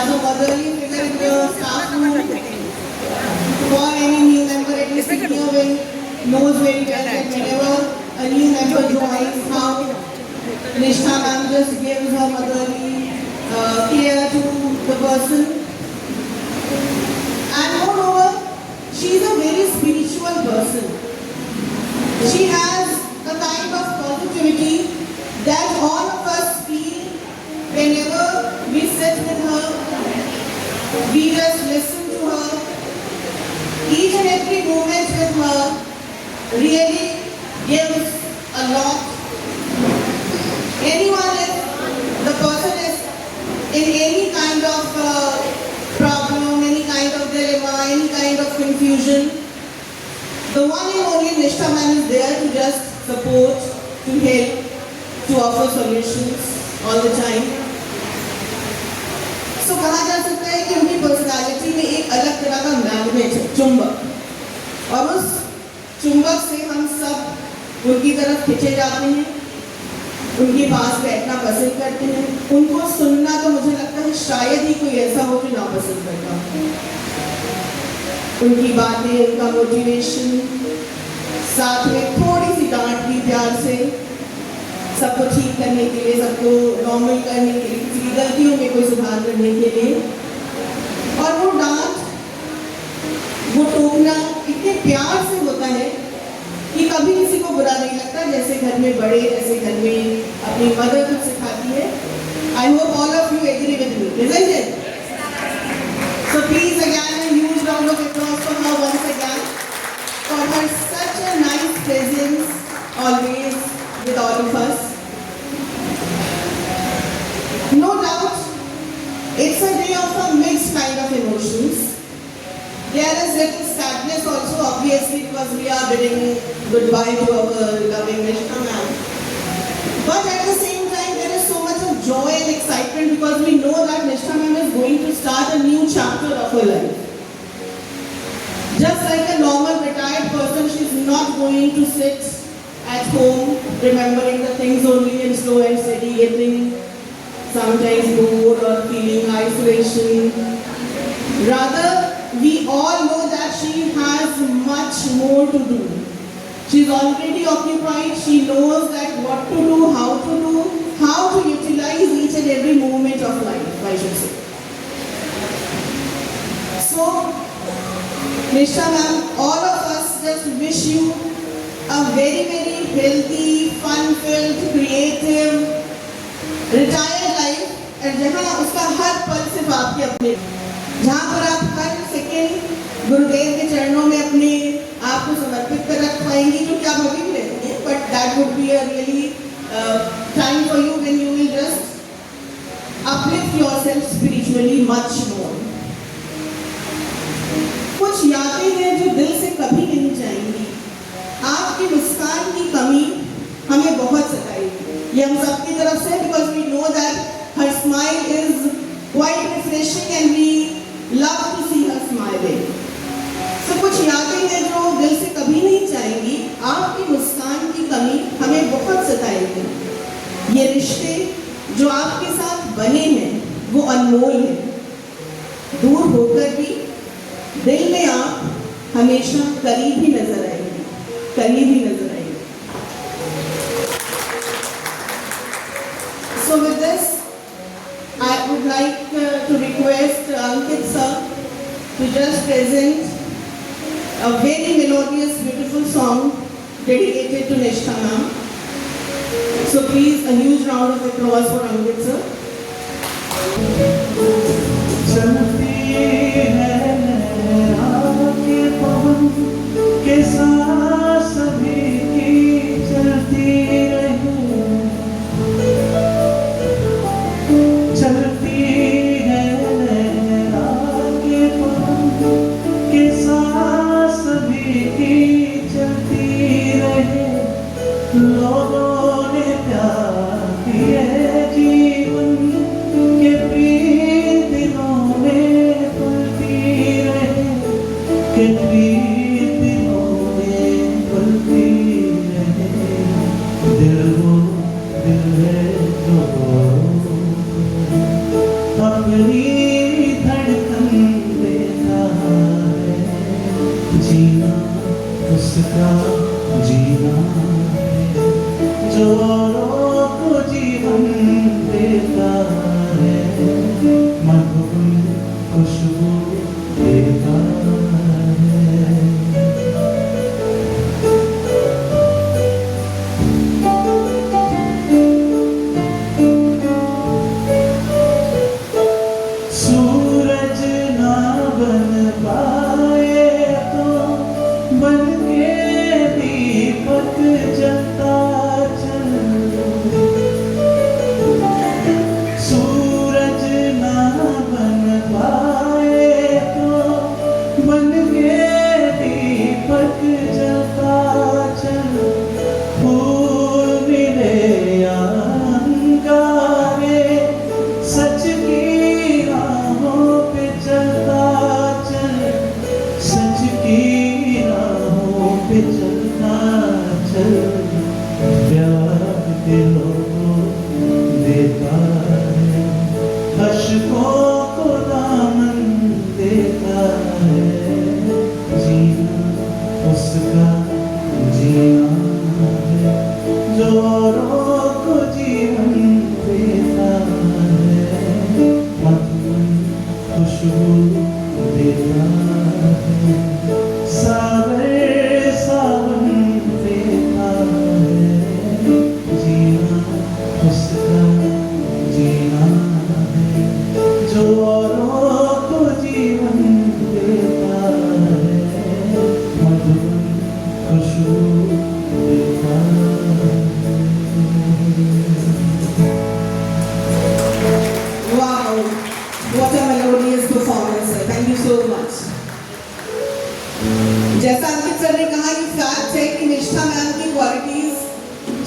as a motherly figure in the staff room, for any new member, at least senior wing knows very well that whenever a new member joins, how Nishtha ma'am just gives her motherly care to the person. And moreover, she is a very spiritual person. She has a kind of positivity that all of us feel whenever we sit with her, we just listen to her. Each and every moment with her really gives a lot. Anyone, if the person is in any kind of problem, any kind of dilemma, any kind of confusion, the one and only Nishtha ma'am is there to just support, to help, to offer solutions all the time. So कहा जा सकता है कि उनकी personality में एक अलग तरह का मैग्नेट है, चुंबक, और उस चुंबक से हम सब उनकी तरफ खींचे जाते हैं, उनके पास बैठना पसंद करते हैं। उनको सुनना तो मुझे लगता है शायद ही कोई ऐसा हो जो ना पसंद करता हो। उनकी बातें, उनका मोटिवेशन, साथ में थोड़ी सी डांट भी प्यार से, सबको ठीक करने के लिए, सबको नॉर्मल करने के लिए, किसी की गलतियों में कोई सुधार करने के लिए। और वो डांट, वो टोकना इतने प्यार से होता है कि कभी किसी को बुरा नहीं लगता, जैसे घर में बड़े, जैसे घर में अपनी मदर कुछ सिखाती है। I hope all of you agree with me, isn't it? So please again a huge round of applause for her once again for her such a nice presence always with all of us. No doubt, it's a day of a mixed kind of emotions. There is little sadness also, obviously, because we are bidding goodbye to our loving Nishtha ma'am. But at the same time, there is so much of joy and excitement because we know that Nishtha ma'am is going to start a new chapter of her life. Just like a normal retired person, she is not going to sit at home remembering the things only and slow and steady, getting sometimes bored or feeling isolation. Rather, we all know that she has much more to do. She is already occupied. She knows that what to do, how to utilize each and every moment of life, I should say. So, Nishtha ma'am, all of us just wish you a very, very healthy, fun-filled, creative, retired life, and जहाँ उसका हर पल सिर्फ आपके अपने, जहाँ पर आप हर second गुरुदेव के चरणों में अपने आप को समर्पित कर रख पाएंगी, जो कि आप अभी भी रहती हैं, but that would be a really time for you when you will just uplift yourself spiritually much more. कुछ यादें हैं जो दिल से कभी नहीं जाएंगी। आपकी मुस्कान की कमी हमें बहुत सताएगी, ये हम सबकी तरफ से, because we know that her smile is quite refreshing and we love to see her smiling. So कुछ यादें हैं जो दिल से कभी नहीं जाएंगी। आपकी मुस्कान की कमी हमें बहुत सताएगी। ये रिश्ते जो आपके साथ बने हैं वो अनमोल हैं। दूर होकर भी दिल में आप हमेशा करीब ही नजर आएंगे, करीब ही नजर आएंगे। So with this, I would like to request Ankit sir to just present a very melodious, beautiful song dedicated to Nishtha ma'am. So please, a huge round of applause for Ankit sir. चलती है आके पवन के साथ सभी की चलती रहे, चलती है आके पवन के साथ सभी की चलती रहे। लोगों ने प्यार दिए जीवन के पीर मधुर खुशबू देता है। सूरज ना बन पाए तो बन के दीपक जलता चल। सूरज ना बन पाए तो बन के दीपक जलता चल। फूल मिले या अंगारे सच की राहों पे चलता चल। सच की राहों पे चलता चल। प्यार दिलों को देता है, अश्कों को दामन देता है। जीना उसका जीना है जो औरों को जीवन देता है। मधुर खुशबू देता है, सागर सावन देता है। जीना उसका जीना है जो औरों को जीवन देता है। मधुर खुशबू देता है। Wow, what a melodious performance, sir. Thank you so much. जैसा अंकित सर ने कहा, ये फैक्ट है कि निष्ठा मैम की क्वालिटीज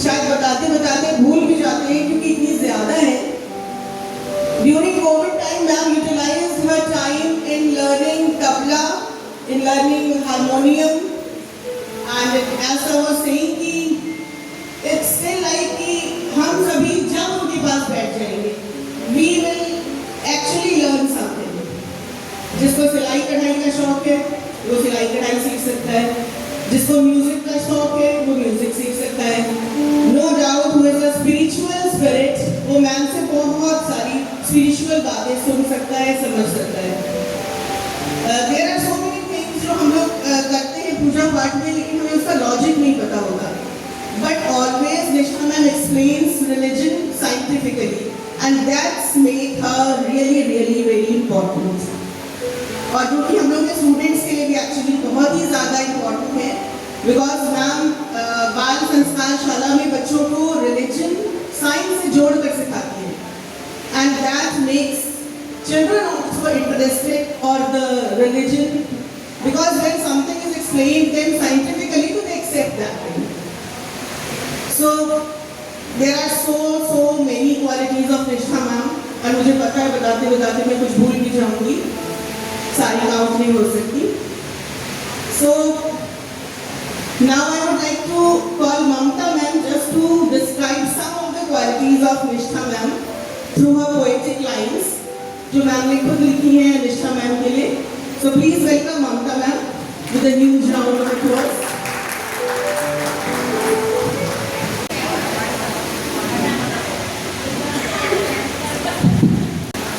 शायद बताते बताते भूल भी जाते हैं क्योंकि इतनी ज्यादा है। During COVID time, ma'am utilized her time in learning tabla, in learning harmonium, and as I was saying कि it's still like कि हम सभी जब उनके पास बैठ जाएंगे, we will actually learn something. जिसको सिलाई कढ़ाई का शौक है वो सिलाई कढ़ाई सीख सकता है, जिसको म्यूजिक का शौक है वो म्यूजिक सीख सकता है। No doubt who is a spiritual spirit वो मैम से बहुत सारी स्पिरिचुअल बातें सुन सकता है, समझ सकता है। There are so many things जो हम लोग करते हैं पूजा पाठ में, लेकिन हमें उसका लॉजिक नहीं पता होगा। बट ऑलवेज निष्ठा ma'am explains religion scientifically and that's make her really really very important. और जो कि हम लोग के स्टूडेंट्स के लिए भी एक्चुअली बहुत ही ज़्यादा इम्पॉर्टेंट है, बिकॉज मैम बाल संस्कार शाला में बच्चों को रिलीजन साइंस से जोड़ कर सिखाती है and that makes children also interested for the religion, because when something is explained them scientifically तो they accept that thing. So there are so many qualities of Nishtha ma'am, और मुझे पता है बताते बताते मैं कुछ भूल भी जाऊंगी, सारी काउंट नहीं हो सकती। So now I would like to call Mamta ma'am just to describe some of the qualities of Nishtha ma'am through her poetic lines जो मैम ने खुद लिखी हैं निष्ठा मैम के लिए। So please welcome Mamta ma'am with a huge round of applause.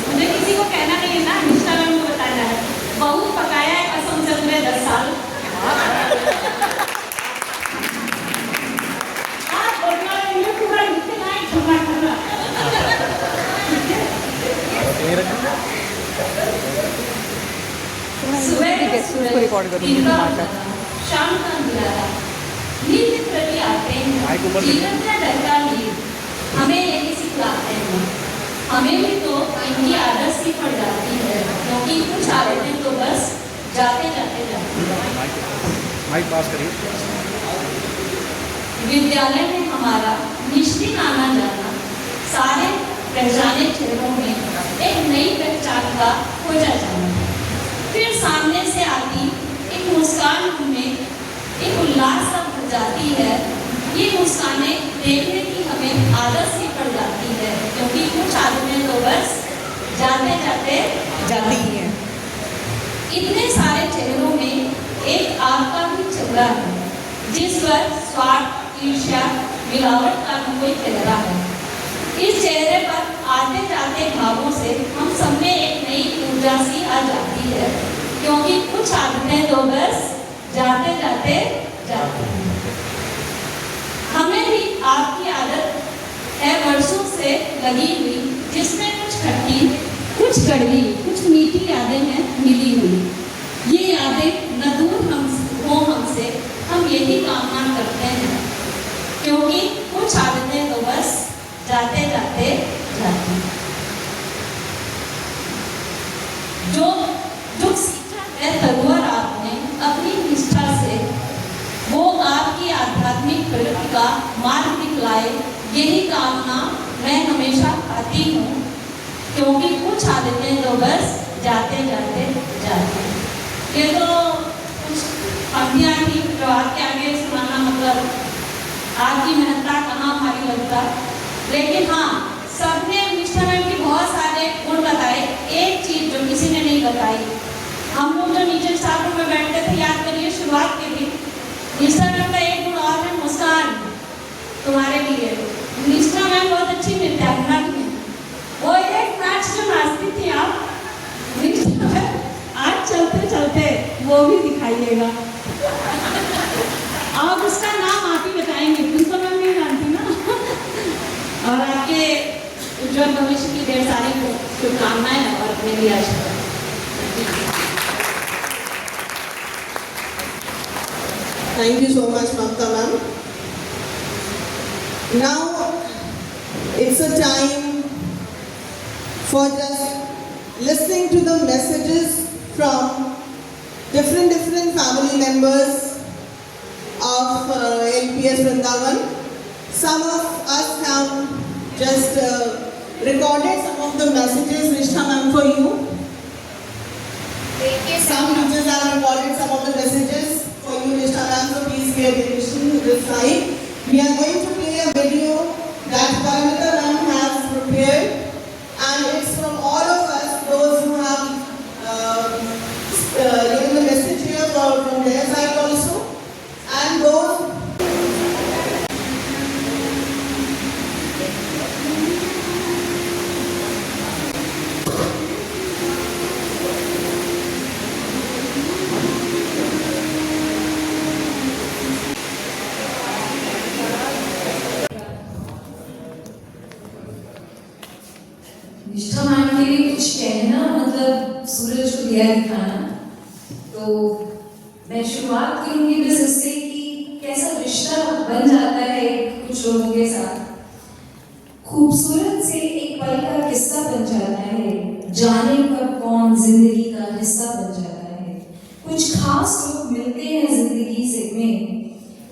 मुझे किसी को कहना नहीं है ना, निष्ठा मैम को बताना है। बहुत पकाया है कसम से पूरे 10 साल। पूरा इतना ही ठंडा ठंडा। सुबह रिकॉर्ड करूँगी शाम का अंधेरा नींद प्रति आते हैं, जीवन का डरता नींद हमें यही सिखलाते हैं। हमें भी तो इनकी आदत सी पड़ जाती है, क्योंकि कुछ आदतें तो बस जाते जाते जाती हैं। माइक पास करिए। विद्यालय में हमारा निश्चित आना जाना सारे पहचाने चेहरों में एक नई पहचान का खोजा जाना, फिर सामने से आती एक मुस्कान हमें एक उल्लास सा भर जाती है। ये मुस्कानें देखने की हमें आदत सी पड़ जाती है, क्योंकि कुछ आदतें तो बस जाते जाते जाती हैं। इतने सारे चेहरों में एक आपका भी चेहरा है, जिस पर स्वार्थ, ईर्ष्या, मिलावट का भी कोई चेहरा है। इस चेहरे पर आते जाते भावों से हम सब में एक नई ऊर्जा सी आ जाती है, क्योंकि कुछ आदतें तो बस जाते जाते जाती हैं। हमें भी आपकी आदत है वर्षों से लगी हुई, जिसमें कुछ खट्टी, कुछ कड़वी, कुछ मीठी यादें हैं मिली हुई। ये यादें न दूर हो हमसे, हम यही कामना करते हैं, क्योंकि कुछ आदतें तो बस जाते जाते जाती हैं। जो सीखा है तलवार आपने अपनी निष्ठा से, वो आपकी आध्यात्मिक प्रगति का मार्ग दिखलाए, यही कामना मैं हमेशा आती हूँ, क्योंकि कुछ आदतें तो बस जाते जाते जाते हैं। ये तो कुछ पंक्तियाँ थी जो आपके आगे सुनाना मतलब आपकी मेहनत कहाँ हमारी लगता, लेकिन हाँ सबने निष्ठा मैम की बहुत सारे गुण बताए। एक चीज जो किसी ने नहीं बताई, हम लोग जो नीचे स्टाफ रूम में बैठते थे, याद करिए शुरुआत के दिन, निष्ठा मैम का एक गुण और है, मुस्कान। तुम्हारे लिए निष्ठा मैम बहुत अच्छी नृत्यांगना थी। वो एक नाच जो नाचती थी आप, निष्ठा मैम आज चलते चलते वो भी दिखाइएगा। अब उसका नाम आप ही बताएंगे, प्रिंसिपल मैम नहीं जानती ना। और आपके उज्जवल भविष्य की ढेर सारी शुभकामनाएं हैं और अपने लिए आशीर्वाद। Thank you so much, Mamta ma'am. Now it's a time for just listening to the messages from different family members of LPS Vrindavan. Some of us have just recorded some of the messages, Nishtha ma'am, for you. Some teachers have recorded some of the messages for you, Nishtha ma'am, so please pay attention this time. We are going to play a video that Paramita ma'am has prepared, and it's from all of us, those who have given the message here from their side also, and those निष्ठा ma'am के लिए कुछ कहना मतलब सूरज को दिया दिखाना। तो मैं शुरुआत करूंगी बस इससे कि कैसा रिश्ता बन जाता है कुछ लोगों के साथ। खूबसूरत से एक पल का किस्सा बन जाता है, जाने कब कौन जिंदगी का हिस्सा बन जाता है। कुछ खास लोग मिलते हैं जिंदगी से में,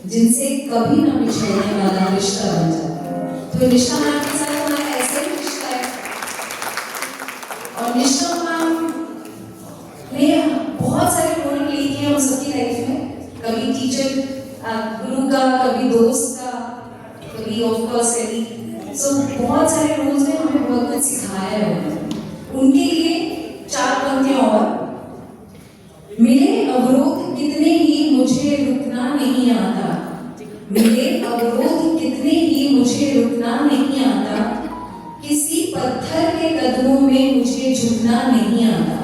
जिनसे कभी न बिछड़ने वाला रिश्ता बन जाता है। तो निष्ठा मैम के साथ हमारा ऐसा ही रिश्ता है। और निष्ठा मैम ने बहुत सारे रोल प्ले किए हम सबकी लाइफ में, कभी टीचर गुरु का, कभी दोस्त का, कभी ऑफ कोर्स कभी, सो बहुत सारे रोल्स में हमें बहुत कुछ सिखाया है। उनके लिए 4 पंक्तियां और। मिले अवरोध कितने ही मुझे रुकना नहीं आता, मिले अवरोध कितने ही मुझे रुकना नहीं आता, किसी पत्थर के कदमों में मुझे झुकना नहीं आता,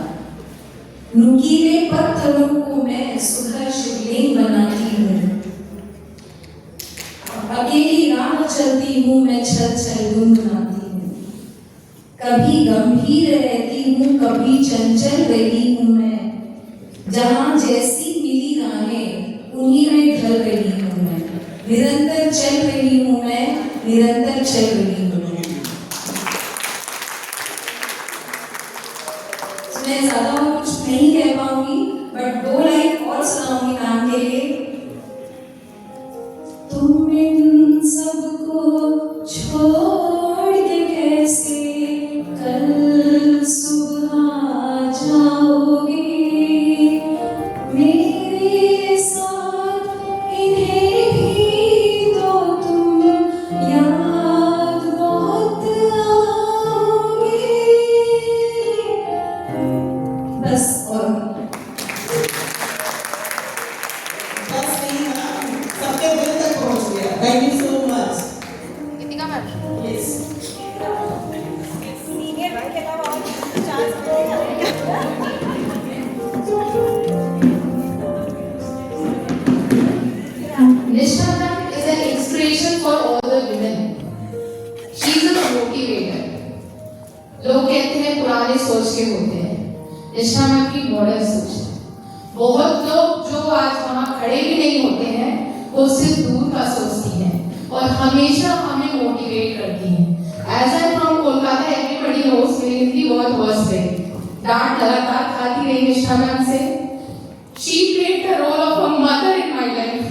नुकीले पत्थरों को मैं सुधर शिवलिंग बनाती हूँ, अकेली राह चलती हूँ मैं छल छल गुनगुनाती हूँ, कभी गंभीर रहती हूँ कभी चंचल रही हूँ मैं, जहाँ जैसी मिली राहें उन्हीं में ढल रही हूँ मैं, निरंतर चल रही हूँ मैं, निरंतर चल रही हूँ मैं। मैं ज्यादा कुछ नहीं कह पाऊंगी, बट 2 लाइन और सुनाऊंगी मैम के लिए। तुम इन सबको छोड़ के कैसे कल सुबह जाओगे, मेरे साथ इन्हें भी तो तुम याद बहुत आओगे। बस और बस नहीं ना, सबके दिल तक पहुंच गया। Thank you so much. Geetika ma'am Yes. निष्ठा मैम की मॉडल सोच है। बहुत लोग जो आज वहाँ खड़े भी नहीं होते हैं वो सिर्फ दूर का सोचती हैं और हमेशा हमें मोटिवेट करती हैं। As I from Kolkata everybody knows मेरी हिंदी बहुत वर्स्ट है। डांट लगातार खाती रही निष्ठा मैम से। She played the role of a mother in my life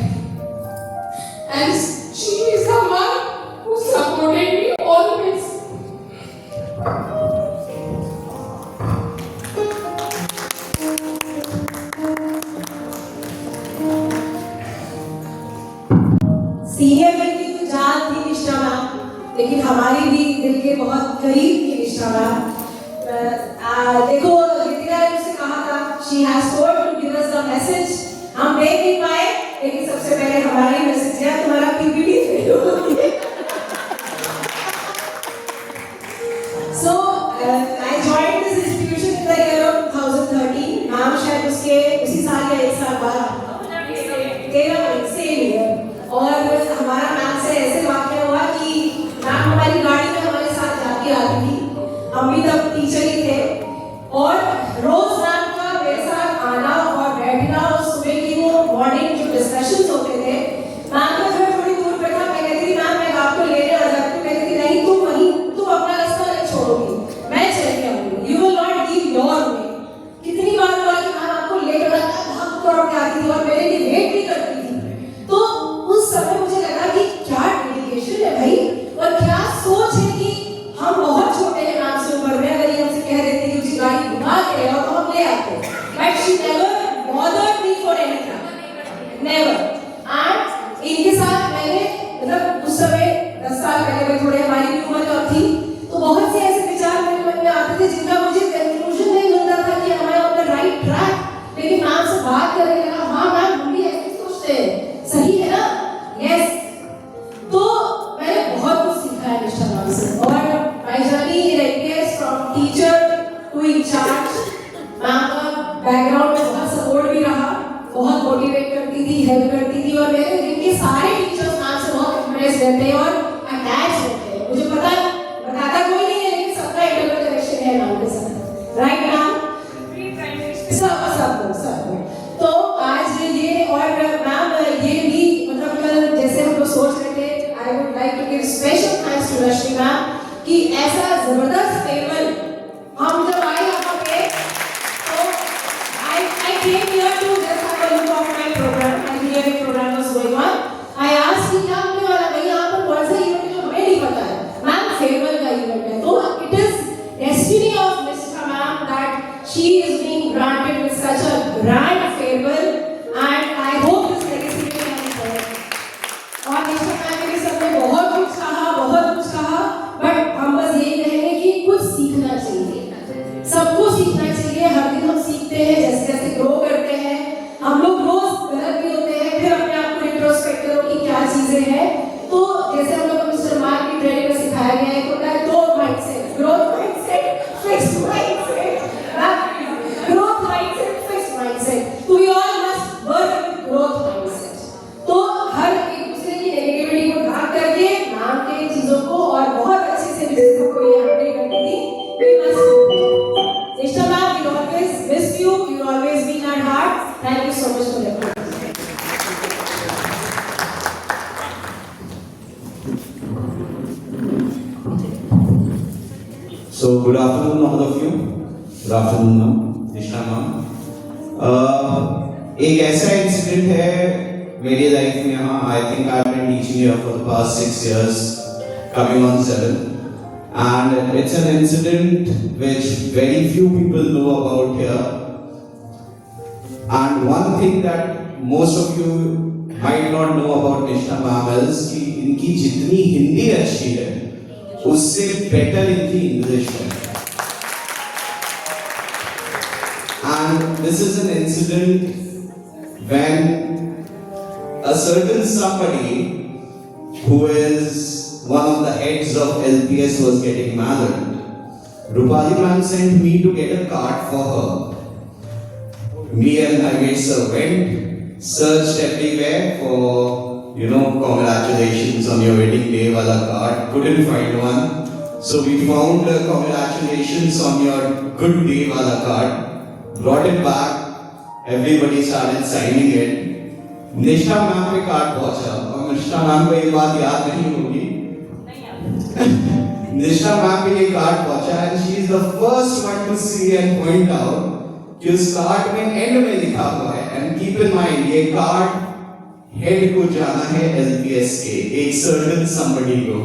and she is the one who supported me always. Senior में की तो जान थी निष्ठा मैम, लेकिन हमारी भी दिल के बहुत करीब थी निष्ठा मैम। देखो रितिका ने मुझसे कहा था she has told to give us the message, हम देख नहीं पाए लेकिन सबसे पहले हमारा ही मैसेज है, तुम्हारा पीपीटी फेल हो गया। So I joined this institution in the year of 2013। Ma'am शायद उसके उसी साल या एक साल बाद 13 सेम ईयर। और हमारा मैम से ऐसे वाकया हुआ कि मैम हमारी गाड़ी में हमारे साथ जाके आती थी, हम भी तब टीचर ही थे, और रोज मैम का मेरे साथ आना और बैठना और सुबह की वो मॉर्निंग जो डिस्कशंस होते थे, मैम का घर थोड़ी दूर पे था। मैं कहती थी मैम मैं आपको लेने आ जाती हूँ, कहती थी नहीं तुम वहीं, तुम अपना रास्ता नहीं छोड़ोगी, मैं चली आऊंगी, you will not leave your way. कितनी बार हुआ कि मैम आपको लेट हो रहा था, भाग दौड़ के आती थी और मेरे लिए वेट भी करती थी। तो उस समय मुझे लगा कि क्या डेडिकेशन है भाई, और क्या सोच है कि हम बहुत छोटे हैं मैम से उम्र में, अगर ये हमसे कह देते कि उसकी गाड़ी घुमा के और तो हम ले आते, but she never bothered me for anything, never. And इनके साथ मैंने मतलब उस समय 10 साल पहले में थोड़े हमारी भी उम्र कम थी, तो बहुत से ऐसे विचार मेरे मन में आते थे जिनका मुझे कंक्लूजन नहीं मिलता था कि हमारे ऑन द राइट ट्रैक। लेकिन मैम से बात करने लगा, हाँ मैम हम भी ऐसे सोचते हैं, सही है ना, यस। तो मैंने बहुत कुछ सीखा है निष्ठा मैम से, और my journey in IPS from teacher to incharge, ma'am का बैकग्राउंड में बहुत सपोर्ट भी रहा, बहुत मोटिवेट करती थी, हेल्प करती थी, और मेरे दिन के सारे टीचर्स मैम से बहुत इम्प्रेस रहते हैं और अटैच रहते हैं। मुझे पता बताता कोई नहीं है, लेकिन सबका इंटरनल कनेक्शन है मैम के साथ, राइट मैम? सब। तो आज ये और मैम ये भी मतलब कल जैसे हम लोग सोच रहे थे, I would like to give special thanks to Rashmi ma'am कि ऐसा जबरदस्त फेयरवेल हम जब आए यहाँ पे, तो I came here to just have a look of my program and here the program was going on. I asked कि क्या होने वाला भाई यहाँ पर, कौन सा इवेंट जो हमें नहीं पता है, मैम फेयरवेल का इवेंट है। तो it is destiny of Mr. Ma'am that she is being granted with such a grand farewell, and I hope this legacy will carry forward. और निष्ठा मैम के सबने बहुत कुछ कहा, बट हम बस यही कहेंगे कि कुछ सीखना चाहिए, सबको सीखना चाहिए। हर दिन हम सीखते हैं, जैसे जैसे ग्रो करते हैं, हम लोग रोज गलत भी होते हैं, फिर अपने आप को रिट्रोस्पेक्ट करो कि क्या चीजें हैं। तो जैसे हम लोग को मिस्टर मार्क की ट्रेनिंग में सिखाया गया है, तो दो mindset, growth mindset, fixed mindset, growth mindset, fixed mindset, तो we all must work with growth mindset. तो हर एक दूसरे की नेगेटिविटी को भाग करके नाम के चीजों को और बहुत अच्छे से चीजों को ये हैंडल करती थी। We must Nishta ma'am, we always miss you, you always be in our heart. Thank you so much for that. So good afternoon all of you. Good afternoon ma'am, निष्ठा मैम। एक ऐसा incident है मेरी life में, यहाँ I think I have been teaching here for the past 6 years, coming on 7, and it's an incident which very few people know about here. And one thing that most of you might not know about निष्ठा ma'am is कि इनकी जितनी हिंदी अच्छी है उससे better इनकी English है। And this is an incident when a certain somebody who is one of the heads of LPS was getting married. Rupali ma'am sent me to get a card for her. Me and my maid sir went, searched everywhere for, congratulations on your wedding day wala card. Couldn't find one. So we found congratulations on your good day wala card. brought it back. Everybody started signing it. Nisha ma'am पे card पहुंचा और निशा ma'am को ये बात याद नहीं होगी. निशा ma'am पे ये कार्ड पहुंचा and she is the first one to see and point out कि उस कार्ड में एंड में लिखा हुआ है. And keep in mind ये कार्ड हेड को जाना है LPS के एक सर्टन somebody को.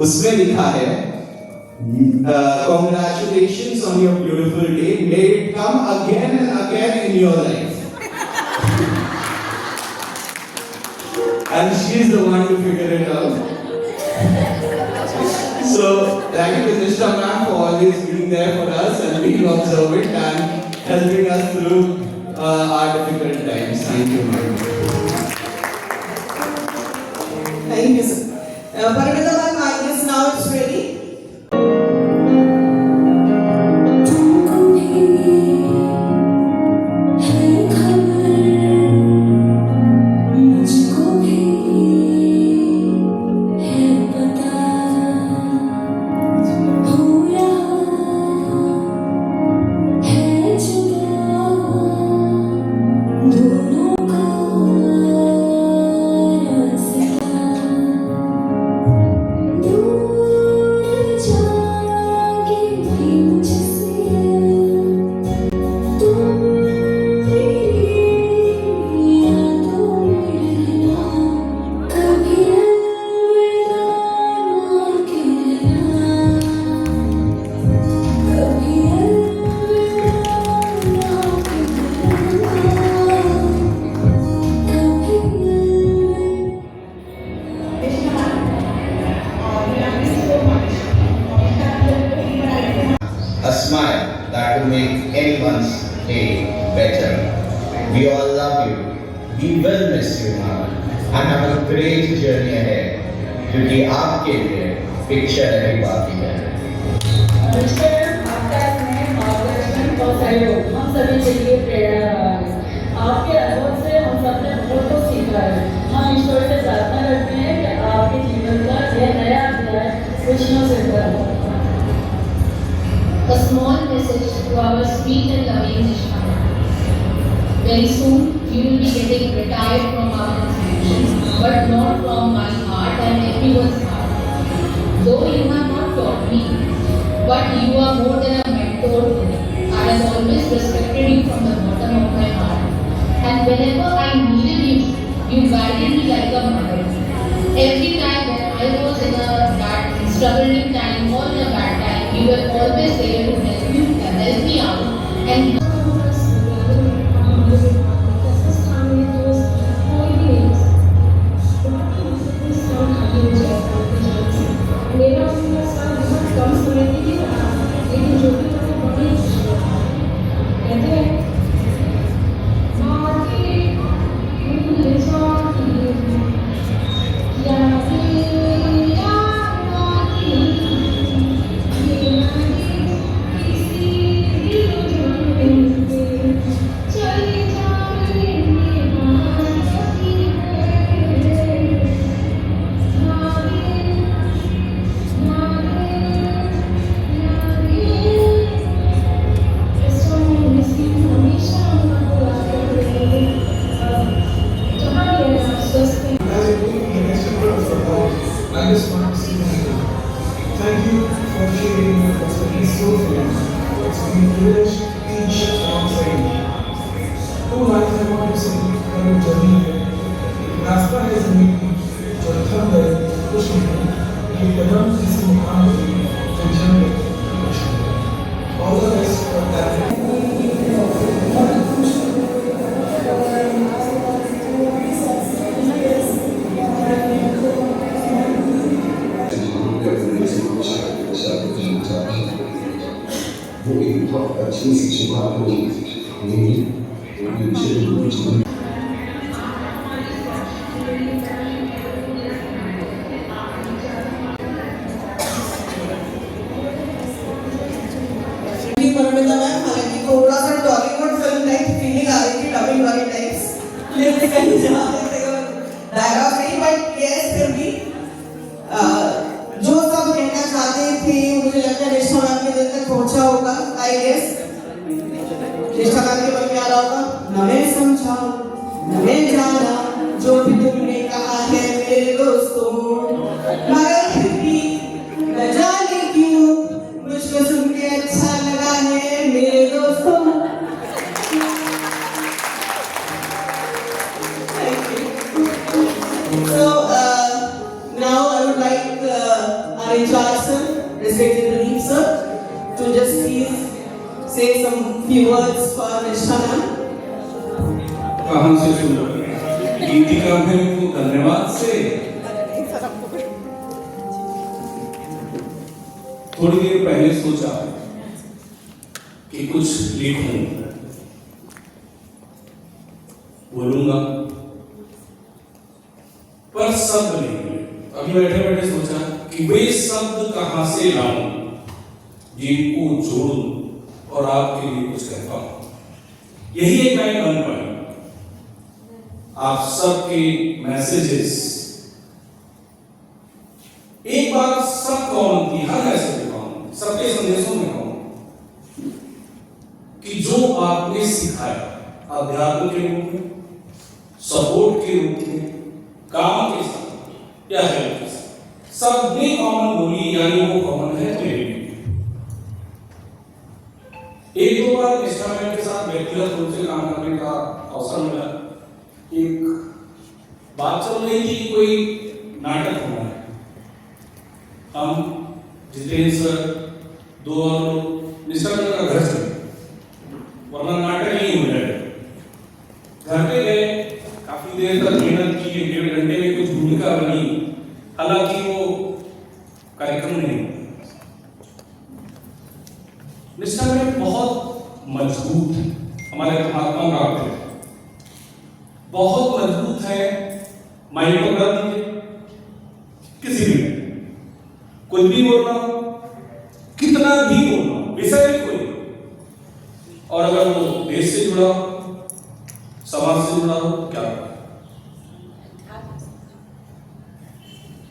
उसमें लिखा है congratulations on your beautiful day. May it come again and again in your life. And she is the one to figure it out. So thank you to Nisha ma'am for always being there for us and being observant and helping us through our difficult times. Thank you, ma'am. Thank you, sir. Paramita ma'am, I guess now it's ready. A smile that will make anyone's day better. We all love you. We will miss you, Mama. And have a great journey ahead. क्योंकि आपके लिए picture अभी बाकी है. मार्गदर्शन और सहयोग हम सभी के लिए प्रेरणा रहा है. आपके अनुभव से हम सबने बहुत कुछ सीखा है. हम ईश्वर से प्रार्थना करते हैं कि आपके जीवन का यह नया अध्याय खुशियों से भरा हो. A small message to our sweet and loving Nisha. Very soon you will be getting retired from our institution, but not from my heart and everyone's heart. Though you have not taught me, but you are more than a mentor to me. I have always respected you from the bottom of my heart. And whenever I needed you, you guided me like a mother. Every time when I was in a bad, struggling time or in a bad time, you were always there to help me and help me out. And मेरा उनका साथ बहुत कम समय के लिए रहा, लेकिन जो भी मैंने बड़ी कहते हैं निष्ठा मैम के मन में आ रहा होगा, न मैं समझा न मैं जाना जो भी तुमने कहा है मेरे दोस्तों, मगर फिर भी न जाने क्यों मुझको सुन के अच्छा लगा है मेरे दोस्तों। So now I would like our in-charge sir, respected Pradeep sir, to just please say some few words for Nishtha ma'am. कहाँ से शुरू करें? गीतिका मैम को धन्यवाद से थोड़ी देर पहले सोचा कि कुछ लिखूं, बोलूंगा, पर शब्द नहीं मिले। अभी बैठे बैठे सोचा कि वे शब्द कहां से लाऊं जिनको जोड़ूं और आपके लिए कुछ कह पाऊं। यही एक लाइन बन पाई। आप सबके मैसेजेस एक बात सब कॉमन थी, हर मैसेज में कॉमन, सबके संदेशों में कॉमन, कि जो आपने सिखाया अध्यात्म के रूप में, सपोर्ट के रूप में, काम के साथ या हेल्थ के साथ, सब ने कॉमन बोली, यानी वो कॉमन है मेरे लिए। एक दो बार निष्ठा मैम के साथ व्यक्तिगत रूप से काम करने का अवसर मिला। एक बात चल रही थी, कोई नाटक होना है, हम जितेंद्र सर दो और निष्ठा मैम का घर चले, वरना नाटक नहीं हो जाएगा। घर पे गए, काफी देर तक मेहनत की, 1.5 घंटे में कुछ भूमिका बनी, हालांकि वो कार्यक्रम नहीं। निष्ठा में बहुत मजबूत है, हमारे महात्मा का है, बहुत मजबूत है, माइंड को कर दीजिए किसी भी कुछ भी बोलना, कितना भी बोलना, विषय भी कोई, और अगर वो देश से जुड़ा हो, समाज से जुड़ा हो, क्या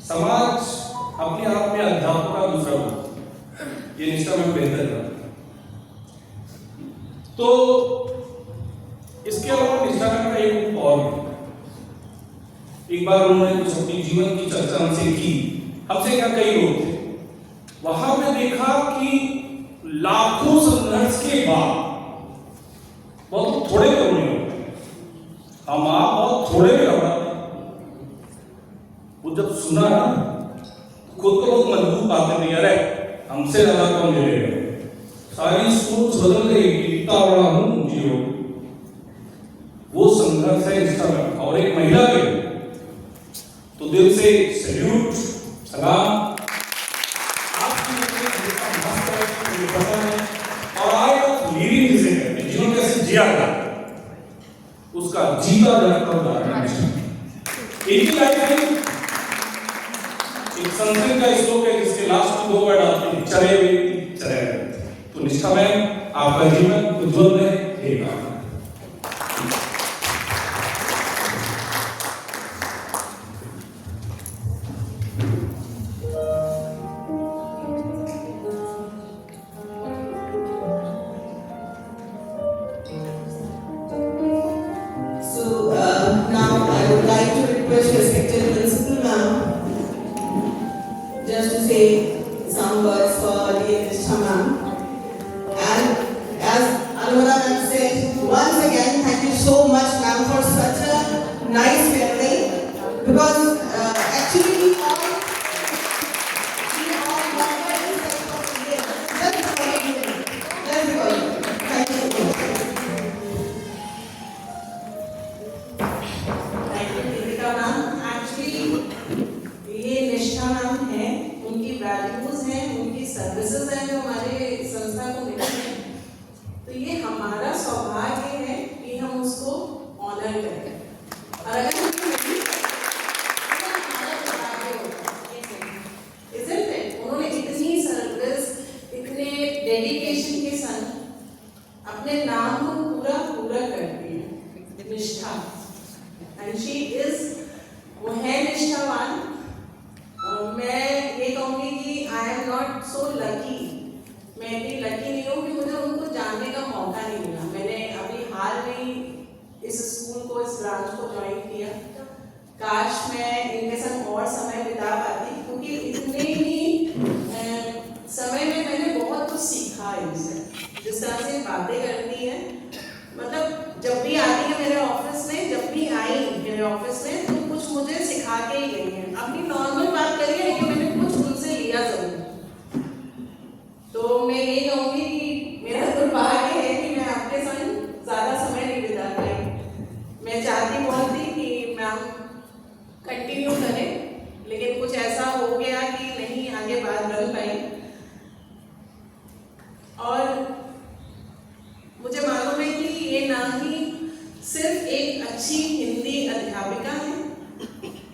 समाज अपने आप में अध्यात्म का दूसरा रूप, ये निष्ठा में बेहतर है। तो इसके अलावा निष्ठा का एक रूप और, एक बार उन्होंने कुछ अपनी जीवन की चर्चा हमसे की, हमसे क्या कई लोग थे, वहां पे देखा कि लाखों संघर्ष के बाद बहुत थोड़े लोग नहीं होते, हम आप बहुत थोड़े में घबराते। वो जब सुना ना, खुद को बहुत मजबूत बातें दी, अरे हमसे ज्यादा कौन मिलेगा, सारी सोच बदल गई, इतना बड़ा हूं जियो। वो संघर्ष है इसका, और एक महिला के तो दिल से सैल्यूट, सलाम आपकी, और आए आप लीडिंग जिसे कहते हैं, जीवन कैसे जिया था उसका जीता जाता उदाहरण एक ही लाइफ है। एक संस्कृत का श्लोक है जिसके लास्ट में 2 वर्ड आते हैं, चरे व्यक्ति चरे। तो निष्ठा मैम, आपका जीवन उज्जवल रहे, हे कामना। Just to say some words for dear Nishtha ma'am. And as Anurag ma'am said, once again, thank you so much ma'am for such a nice farewell. Because actually we all remember this type of event. Just because of you. Just because of you. Thank you so much. Thank you, Deepika ma'am. Actually, ये निष्ठा ma'am है, उनकी values हैं, उनकी services हैं जो हमारे संस्था को मिली हैं, तो ये हमारा सौभाग्य है कि हम उसको ऑनर करें। और अगर उन्होंने इतनी सर्विस, इतने डेडिकेशन के संग अपने नाम को पूरा कर दिया, निष्ठा, एंड शी इज, वो है निष्ठावान। मैं ये कहूँगी कि I am not so lucky, मैं इतनी लकी नहीं हूँ कि मुझे उनको जानने का मौका नहीं मिला। मैंने ब्रांच को ज्वाइन किया। काश मैं इनके साथ और समय बिता पाती, क्योंकि इतने ही समय में मैंने बहुत कुछ सीखा इनसे। जिस तरह से बातें करती है, मतलब जब भी आती है मेरे ऑफिस में, जब भी आई मेरे ऑफिस में तो कुछ मुझे सिखा के ही गई है। अपनी नॉर्मल बात करिए लेकिन मैंने कुछ उनसे लिया जरूर। तो मैं ये कहूँगी कि मेरा दुर्भाग्य है कि मैं आपके साथ ज़्यादा समय नहीं बिता पाई। मैं चाहती बहुत थी कि मैम कंटिन्यू करें, लेकिन कुछ ऐसा हो गया कि नहीं आगे बात बढ़ पाई। और मुझे मालूम है कि ये ना ही सिर्फ एक अच्छी हिंदी अध्यापिका है,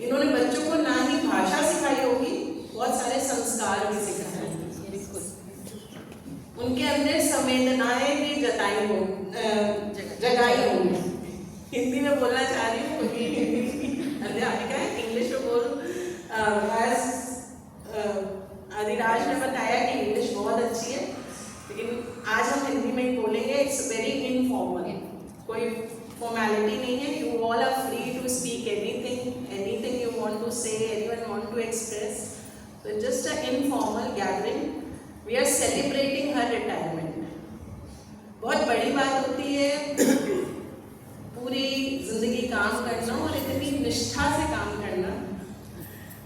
इन्होंने बच्चों को ना ही भाषा सिखाई होगी, बहुत सारे संस्कार भी सिखाए, उनके अंदर संवेदनाएं भी जगाई होंगी। हिंदी में बोलना चाह रही हूँ क्योंकि हिंदी अध्यापिका है, इंग्लिश में बोलूँ। आदिराज ने बताया कि इंग्लिश बहुत अच्छी है, लेकिन आज हम हिंदी में ही बोलेंगे। इट्स वेरी इनफॉर्मल, कोई फॉर्मेलिटी नहीं है। You all are free to speak anything you want to say, anyone want to express. So just an informal gathering. We are celebrating her retirement. बहुत बड़ी बात होती है पूरी जिंदगी काम करना और इतनी निष्ठा से काम करना,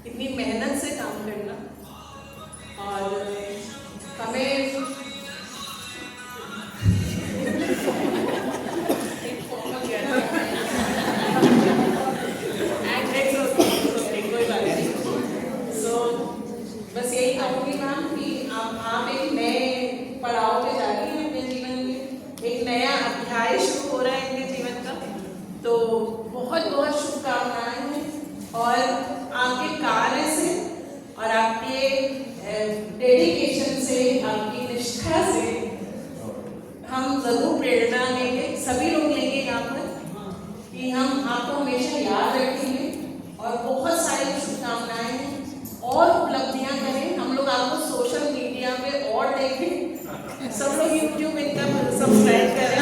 इतनी मेहनत से काम करना। और हमें बस यही कहूँगी मैम कि आप एक नए पड़ाव पे जा रही हैं अपने जीवन में, एक नया अध्याय शुरू हो रहा है इनके जीवन का। तो बहुत बहुत शुभकामनाएं हैं, और आपके कार्य से और आपके डेडिकेशन से, आपकी निष्ठा से हम जरूर प्रेरणा लेंगे, सभी लोग लेंगे यहाँ पर, कि हम आपको हमेशा याद रखेंगे। और बहुत सारी शुभकामनाएं हैं, और उपलब्धियां करें। हम लोग आपको सोशल मीडिया पे और देखें, सब लोग यूट्यूब इनका सब्सक्राइब करें,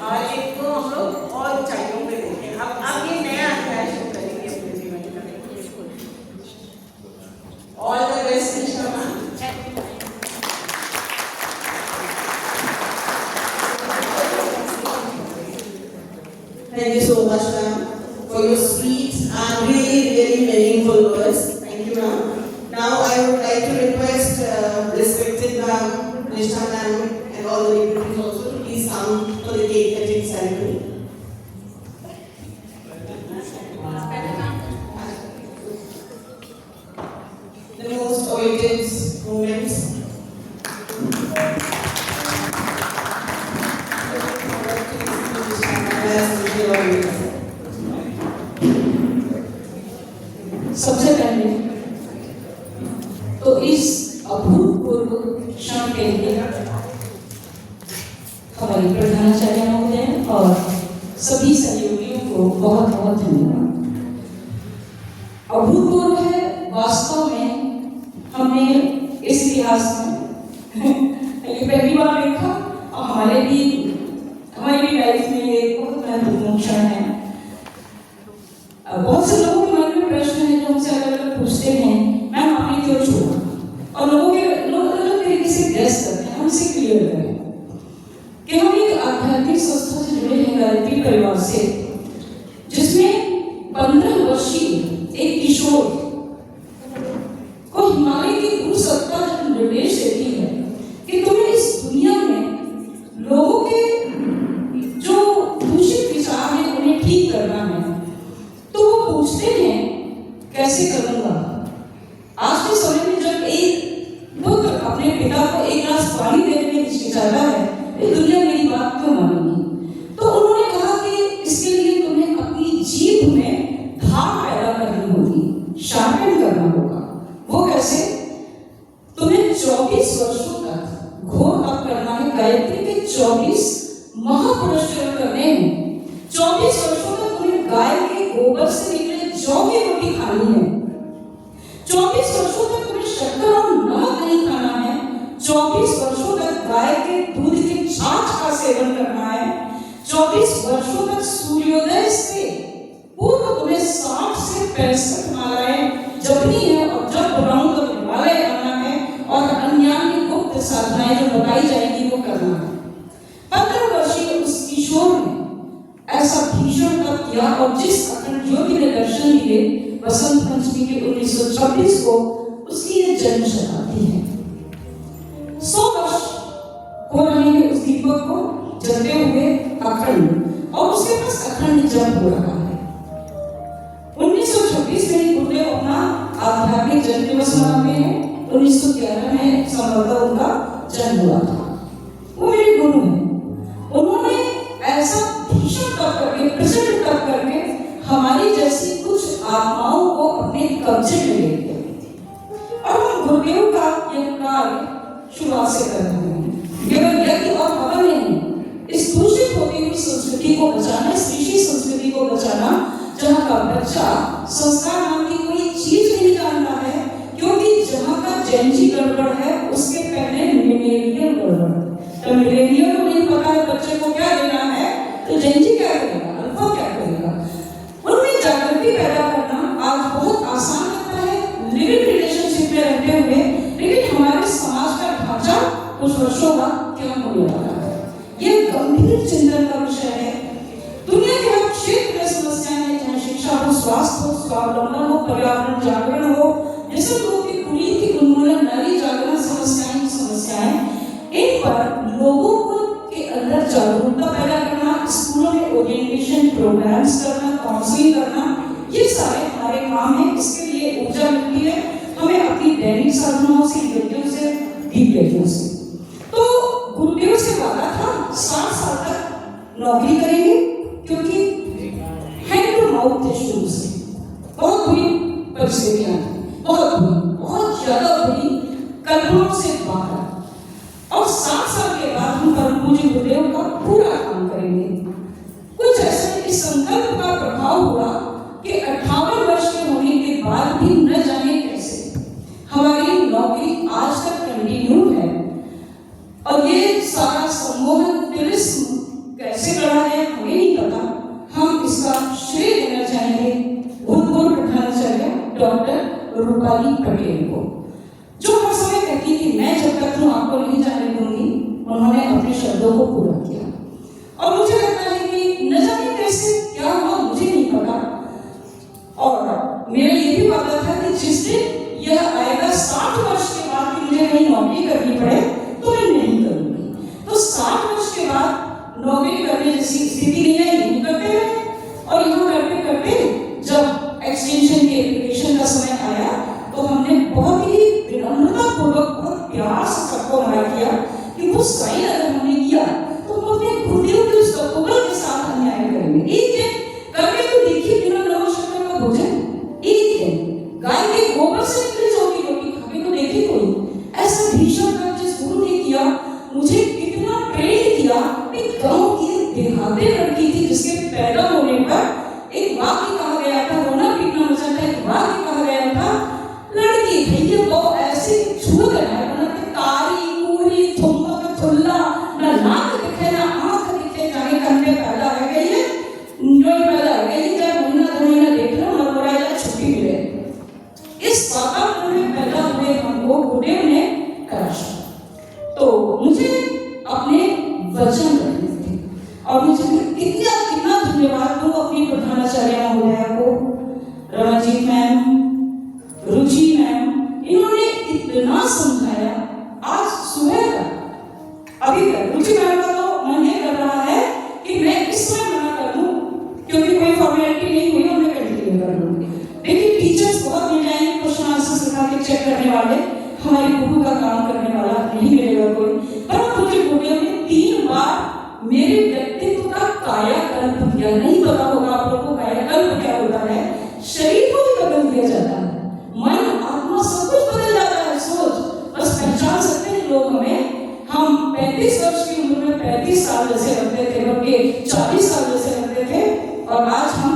और इनको हम लोग और ऊंचाइयों पे देखें। अब ये नया अध्याय शुरू करेंगे अपने जीवन का। ऑल द बेस्ट निष्ठा ma'am. Thank you so much, ma'am, for your sweet and really meaningful words. Thank you, ma'am. Now I would like to request respected ma'am, Nishtha ma'am, and all the dignitaries also to please come for the cake cutting ceremony. The most awaited moments. सबसे पहले तो इस अभूतपूर्व क्षण के लिए हमारे प्रधानाचार्य महोदय और सभी सहयोगियों को बहुत बहुत धन्यवाद। अभूतपूर्व है वास्तव में, हमने इस इतिहास में पहली बार देखा, और हमारी भी लाइफ में ये बहुत महत्वपूर्ण क्षण है। बहुत से लोगों के मन में प्रश्न है जो हमसे अलग-अलग पूछते हैं, मैम आपने क्यों छोड़ा? और लोग अलग तरीके से गैस करते हैं। हमसे क्लियर करें कि हम एक आध्यात्मिक संस्था से जुड़े हैं, गायत्री परिवार से, जिसमें 15 वर्षीय एक किशोर को हिमालय की भू सत्ता जब निर्देश देती है कि तुम्हें इस दुनिया में लोगों के जो दूषित विचार हैं उन्हें ठीक करना है, तो वो पूछते हैं कैसे करूंगा। आज के समय में जब एक पुत्र अपने पिता को एक गिलास पानी देने में हिचकिचाता है, ये दुनिया मेरी बात क्यों मानेगी? तो उन्होंने कहा कि इसके लिए तुम्हें अपनी जीभ में धार पैदा करनी होगी, शार्पन करना होगा। वो कैसे? तुम्हें 24 वर्षों तक घोर तप करना है, गायत्री के 24 महापुरुषार्थ करने हैं। 24 वर्षों तक तुम्हें गाय के गोबर से निकले जौ की रोटी खानी है। 24 वर्षों तक तुम्हें शक्कर और नमक नहीं खाना है। 24 वर्षों तक गाय के दूध की छाछ का सेवन करना है। 24 वर्षों तक सूर्योदय से पूर्व तुम्हें 60 से 65 मालाएं जपनी है और जब बुलाऊं तो हिमालय आना है और अन्यान्य गुप्त साधनाएं जो बताई जाएंगी वो करना है। 15 वर्षीय उस किशोर ने ऐसा भीषण तप किया और जिस अखंड ज्योति ने दर्शन दिए वसंत पंचमी के 1926 को उसकी ये जन्म शताब्दी है। 100 वर्ष हो रहे हैं उस दीपक को जलते हुए अखंड, और उसके पास अखंड जप हो रहा है। 1926 में गुरुदेव अपना आध्यात्मिक जन्म दिवस मनाते हैं। 1911 में संभवतः उनका जन्म हुआ था। वो मेरे गुरु हैं। उन्होंने ऐसा भीषण तप करके, प्रचंड तप करके हमारी जैसी कुछ आत्माओं को अपने कब्जे में ले लिया। और हम गुरुदेव का यह कार्य शुरुआत से कर रहे हैं। केवल यज्ञ और हवन नहीं, इस दूषित होती हुई संस्कृति को बचाना, इस ऋषि संस्कृति को बचाना, जहाँ का बच्चा संस्कार नाम की कोई चीज नहीं जानता है, क्योंकि जहाँ का जेनजी गड़बड़ है उसके पहले मिलेनियल गड़बड़। तो मिलेनियल को नहीं पता है बच्चे को क्या देना है, तो जेनजी क्या करेगा, अल्फा क्या करेगा। उनमें जागृति पैदा करना आज बहुत आसान लगता है लिविंग रिलेशनशिप में रहते हुए, लेकिन हमारे समाज का ढांचा कुछ वर्षों बाद क्या होने वाला है, ये गंभीर चिंतन का विषय है। दुनिया के हर क्षेत्र में समस्याएं हैं, चाहे शिक्षा हो, स्वास्थ्य हो, स्वावलंबन हो, पर्यावरण जागरण हो, जैसे लोगों की कुरीति उन्मूलन, नारी जागरण समस्याएं, इन पर लोगों को के अंदर जागरूकता पैदा करना, स्कूलों में ओरिएंटेशन प्रोग्राम्स करना, काउंसलिंग करना, ये सारे हमारे काम हैं। इसके लिए ऊर्जा मिलती है हमें अपनी दैनिक साधनाओं से, यज्ञों से, दीप यज्ञों से। तो गुरुदेव से वादा था 60 साल तक नौकरी करेंगे, क्योंकि हैंड टू माउथ थे शुरू से। बहुत बुरी परिस्थितियां थी, बहुत ज्यादा बुरी, कल्पनाओं से बाहर। और 60 साल के बाद हम परम पूज्य गुरुदेव का पूरा काम करेंगे। कुछ ऐसे इस संकल्प का प्रभाव हुआ कि 58 वर्ष के होने के बाद भी न जाने कैसे हमारी नौकरी आज तक कंटिन्यू है। और ये सारा सम्मोहन तिलिस्म कैसे बढ़ा है हमें नहीं पता। हम इसका श्रेय देना चाहेंगे भूतपूर्व प्रधानाचार्य डॉक्टर रूपाली पटेल को, जो हर समय कहती कि मैं जब तक हूँ आपको नहीं जाने दूंगी। उन्होंने अपने शब्दों को पूरा किया और मुझे लगता है कि न जाने कैसे क्या हुआ मुझे नहीं पता। और मेरा ये भी वादा था कि जिस दिन यह आएगा 60 वर्ष के बाद कि मुझे कहीं नौकरी करनी पड़े तो मैं नहीं करूंगी। तो 60 वर्ष के बाद नौकरी करने जैसी स्थिति नहीं है, नहीं करते हैं। और यहाँ करते करते जब एक्सटेंशन के एप्लीकेशन का समय आया तो हमने बहुत ही विनम्रता पूर्वक, बहुत प्यार से सबको मना किया कि वो साइन अगर हमने किया तो हम अपने गुरुदेव के उस तपोबल के साथ अन्याय करेंगे। एक दिन करके तो देखिए बिना नमस्कार का भोजन, एक दिन गाय के गोबर से निकली चौकी रोटी खा के तो देखिए कोई। ऐसा भीषण काम जिस गुरु ने किया, मुझे कितना प्रेरित किया। एक गांव की देहाती लड़की थी जिसके पैदा होने पर एक वाक्य कहा गया था, रोना पीटना मचा था, एक वाक्य कहा गया था, लड़की भैया वो ऐसे छू गया बना के कारी पूरी थुम्मा थुल्ला, ना नाक दिखे ना आंख दिखे, जाने कंधे पैदा है गई है, जो पैदा है गई जब महीना देख लो और बोला छुट्टी मिले। इस वातावरण में पैदा हुए हमको गुरुदेव ने कराशा। तो मुझे अपने वचन रखने थे और मुझे कितना धन्यवाद दूं अपनी प्रधानाचार्य महोदया को, रमाजीत मैम, रुचि मैम, इन्होंने इतना समझाया। आज सुबह तक अभी तक रुचि मैम का तो मन ये कर रहा है कि मैं इस समय मना कर दूं, क्योंकि कोई फॉर्मेलिटी नहीं हुई और मैं कंटिन्यू कर लूंगी। लेकिन टीचर्स बहुत मिल जाएंगे, क्वेश्चन आंसर सिखा के चेक करने वाले, हमारी गुरु का काम करने वाला नहीं मिलेगा कोई। पर मुझे गुरुदेव ने 3 बार मेरे व्यक्तित्व का कायाकल्प किया। नहीं पता होगा आप लोगों को कायाकल्प क्या होता है। शरीर को भी बदल दिया जाता है, मन आत्मा सब कुछ बदल जाता है, सोच बस पहचान सकते हैं लोग हमें। हम 35 वर्ष की उम्र में 35 साल जैसे लगते थे, बल्कि 40 साल जैसे लगते थे, और आज हम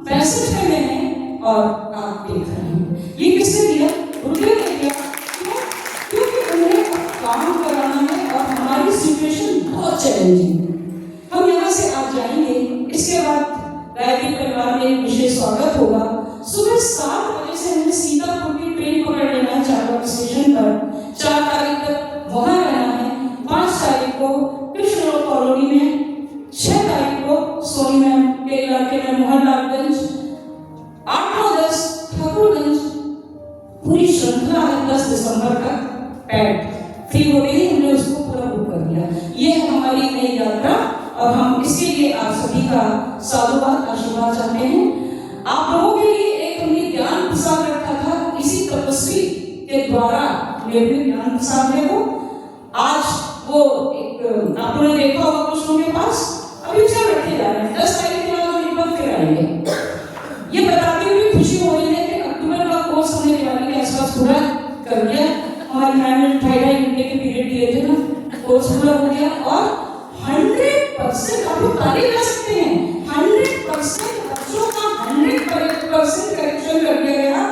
65 में हैं और आप देख रहे हैं। ये किसने दिया? गुरुदेव ने दिया। क्योंकि उन्हें काम कराना है और हमारी सिचुएशन बहुत चैलेंजिंग है। हम यहाँ से आज जाएंगे परिवार में एक विशेष स्वागत होगा। सुबह 7 बजे से हमें सीतापुर की ट्रेन पकड़ लेना है चारबाग स्टेशन पर। 4 तारीख तक वहां रहना है। 5 तारीख को कृष्ण रोड कॉलोनी में, 6 तारीख को सोनी मैम के इलाके में मोहनलालगंज, 8 और 10 ठाकुरगंज। पूरी श्रृंखला है 10 दिसंबर तक। पैड फ्री हो गई, हमने उसको पूरा बुक कर दिया। ये है हमारी नई यात्रा और हम इसके लिए आप सभी का साधुवाद आशीर्वाद चाहते हैं। आप लोगों के लिए एक हमने ज्ञान प्रसाद रखा था, इसी तपस्वी के द्वारा निर्मित ज्ञान प्रसाद है वो। आज वो एक आपने देखा होगा कुछ लोगों के पास अभी उसे रखे जा रहे हैं। 10 तारीख के बाद उनके पास फिर आएंगे। ये बताते हुए खुशी हो रही है कि अक्टूबर का कोर्स हमने दिवाली के आसपास पूरा कर दिया। हमारी मैम ने 2.5 घंटे के पीरियड दिए थे ना, कोर्स पूरा हो गया और 100% आप लोग ताली बजा सकते हैं। 100% बच्चों का 100% करेक्शन कर दिया गया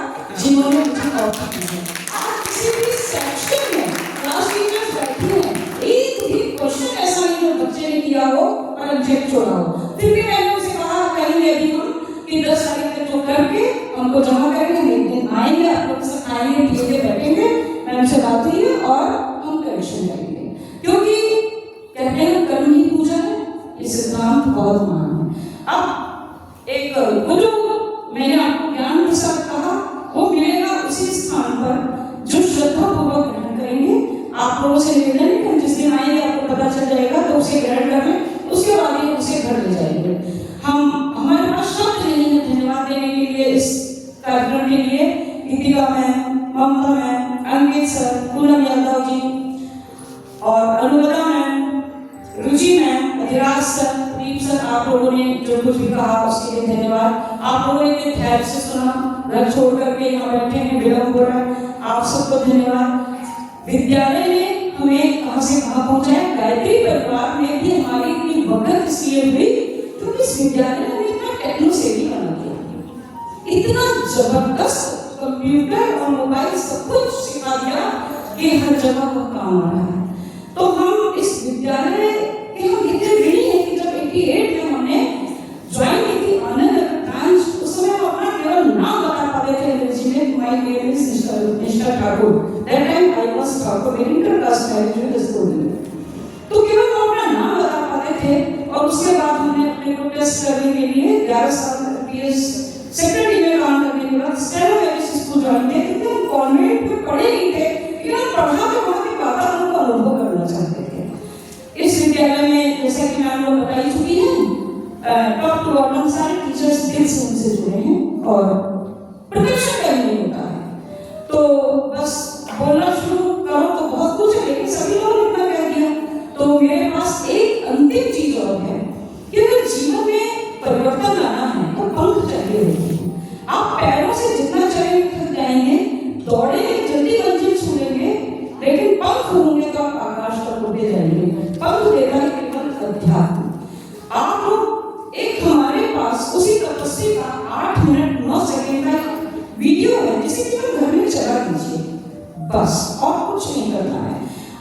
जिन्होंने मुझे कॉपी की है। आप किसी भी सेक्शन में क्लास टीचर्स बैठी हैं, एक भी क्वेश्चन ऐसा नहीं जो बच्चे ने किया हो और ऑब्जेक्ट छोड़ा हो। फिर भी मैंने उसे कहा कहेंगे अभी हम कि 10 तारीख तक जो करके हमको जमा करेंगे, हम एक दिन आएंगे, आप लोग से खाएंगे पिएंगे बैठेंगे, मैम से बात हुई है और हम करेक्शन करेंगे। क्योंकि कहते हैं कर्म ही पूजा है, ये सिद्धांत बहुत महान है। अब एक वो जो मैंने आपको ज्ञान प्रसाद कहा वो मिलेगा उसी स्थान पर जो श्रद्धा पूर्वक ग्रहण करेंगे। आप लोगों से निवेदन है कि जिस दिन आएंगे आपको पता चल जाएगा तो उसे ग्रहण कर लें, उसके बाद ही उसे घर ले जाएंगे। हम हमारे पास शब्द नहीं है धन्यवाद देने के लिए इस कार्यक्रम के लिए। गीतिका मैम, ममता मैम, अंकित सर, पूनम यादव जी और अनुराधा मैम, रुचि मैम, अधिराज सर, प्रीत सर, आप लोगों ने जो कुछ भी कहा उसके लिए धन्यवाद। आप लोगों ने इतने धैर्य से सुना, घर छोड़ करके यहाँ बैठे हैं, विलम्ब हो रहा है, आप सबको धन्यवाद। विद्यालय ने हमें कहाँ से कहाँ पहुँचाया। गायत्री परिवार में भी हमारी इतनी भगत इसलिए हुई क्योंकि इस विद्यालय ने हमें इतना टेक्नो सेवी बना दिया, इतना जबरदस्त कंप्यूटर और मोबाइल सब कुछ सिखा दिया कि हर जगह वो काम आ रहा है। तो हम इस विद्यालय के हम इतने ऋणी हैं कि जब 88 में हमने ज्वाइन की थी आनंद ब्रांच, उस समय हम अपना केवल नाम बता पाते थे अंग्रेजी में, माय नेम इज निष्ठा Thakur. That time I was Thakur, मेरी इंटरकास्ट मैरिज में स्कूल में। तो केवल हम अपना नाम बता पाते थे और उसके बाद हमने अपने को टेस्ट करने के लिए 11 साल पीएस सेक्रेटरी में काम करने के बाद स्टेनो स्कूल ज्वाइन किया क्योंकि हम कॉन्वेंट में पढ़े नहीं थे, लेकिन पढ़ा के वहाँ के वातावरण को अनुभव करना चाहते थे। इस विद्यालय में जैसा कि मैम लोग बताई चुकी हैं, टॉप टू बॉटम सारे टीचर्स दिल से उनसे जुड़े हैं और प्रदर्शन करने होता है। तो बस बोलना शुरू करो तो बहुत कुछ है, लेकिन सभी लोगों ने इतना कह दिया। तो मेरे पास एक अंतिम चीज और है कि अगर जीवन में परिवर्तन लाना है तो पंख चाहिए होते हैं। आप पैरों से जितना चलेंगे थक जाएंगे, दौड़ेंगे जल्दी मंजिल छूलेंगे, लेकिन पंख होंगे तो आप आकाश तक उड़े जाएंगे। पंख देता है केवल अध्यात्म। आप लोग एक हमारे पास उसी तपस्वी का 8 मिनट 9 सेकंड का वीडियो है जिसे केवल घर में चला दीजिए, बस और कुछ नहीं करना है।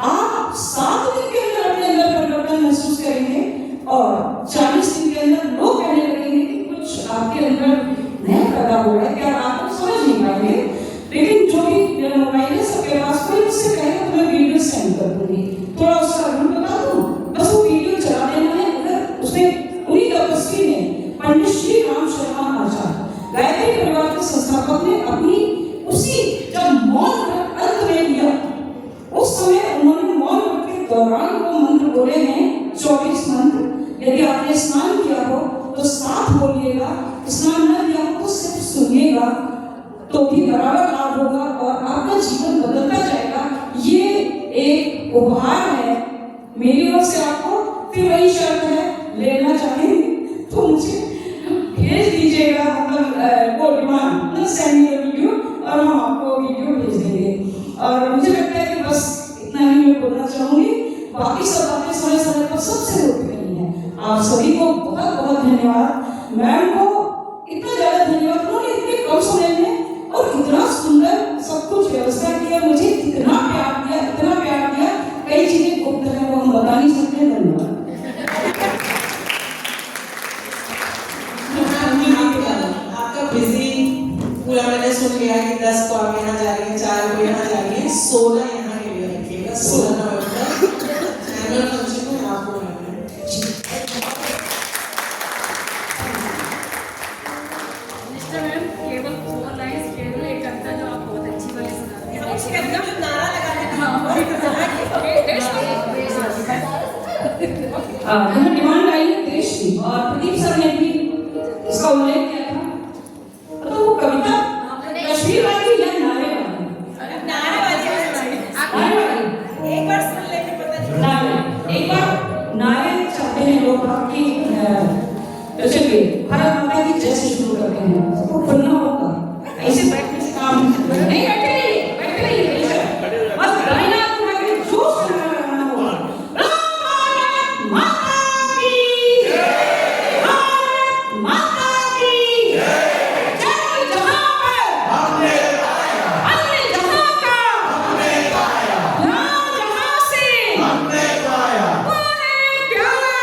आप 7 दिन के अंदर अपने अंदर परिवर्तन महसूस करेंगे और 40 दिन के अंदर लोग कहने लगेंगे कि कुछ आपके अंदर नया पैदा हो रहा है। क्या आप लोग समझ नहीं पाएंगे, लेकिन जो भी मेरा मोबाइल है सबके पास, कोई मुझसे कहेगा तो मैं वीडियो सेंड कर दूंगी, थोड़ा उसका रूल बता दूं, बस वो वीडियो चला देना है। अगर उसमें उन्हीं तपस्वी ने पंडित श्री राम शर्मा आचार्य गायत्री परिवार के संस्थापक ने अपनी उसी जब मौन व्रत अंत में लिया, उस समय उन्होंने मौन व्रत के दौरान वो मंत्र बोले हैं 24 मंत्र। यदि आपने स्नान किया हो तो साथ बोलिएगा, स्नान न किया हो तो सिर्फ सुनिएगा, तो भी बराबर लाभ होगा और आपका जीवन बदलता जाएगा। ये एक उपहार है मेरी ओर से आपको। फिर वही शर्त है, लेना चाहेंगे तो मुझे भेज दीजिएगा, मतलब वो डिमांड सेंड मी वीडियो और हम आपको वीडियो भेज देंगे। और मुझे लगता है कि बस इतना ही मैं बोलना चाहूंगी, बाकी सब बातें समय समय पर सबसे होती रही हैं। आप सभी को बहुत बहुत धन्यवाद। मैम को इतना ज्यादा धन्यवाद, उन्होंने इतने कम समय में और इतना सुंदर सब कुछ व्यवस्था किया, मुझे इतना प्यार दिया, कई चीजें गुप्त है वो हम बता नहीं सकते। धन्यवाद। यहाँ डिमांड आई है देश की, और प्रदीप सर ने भी इसका उल्लेख किया था। तो वो कविता कश्मीर वाली या नारे वाली? एक बार सुन लेके पता चला। नारे, एक बार नारे चाहते हैं लोग आपकी, चलिए भारत माता की जय से शुरू करते हैं, सबको खुलना होगा, ऐसे बैठने से काम नहीं। बैठे रहिए बस गाना उठा के जोश लगाना होगा। भारत माता की जय, भारत माता की जय, जहां पर हमने जहां का जहां से हमने पाया, वो है प्यारा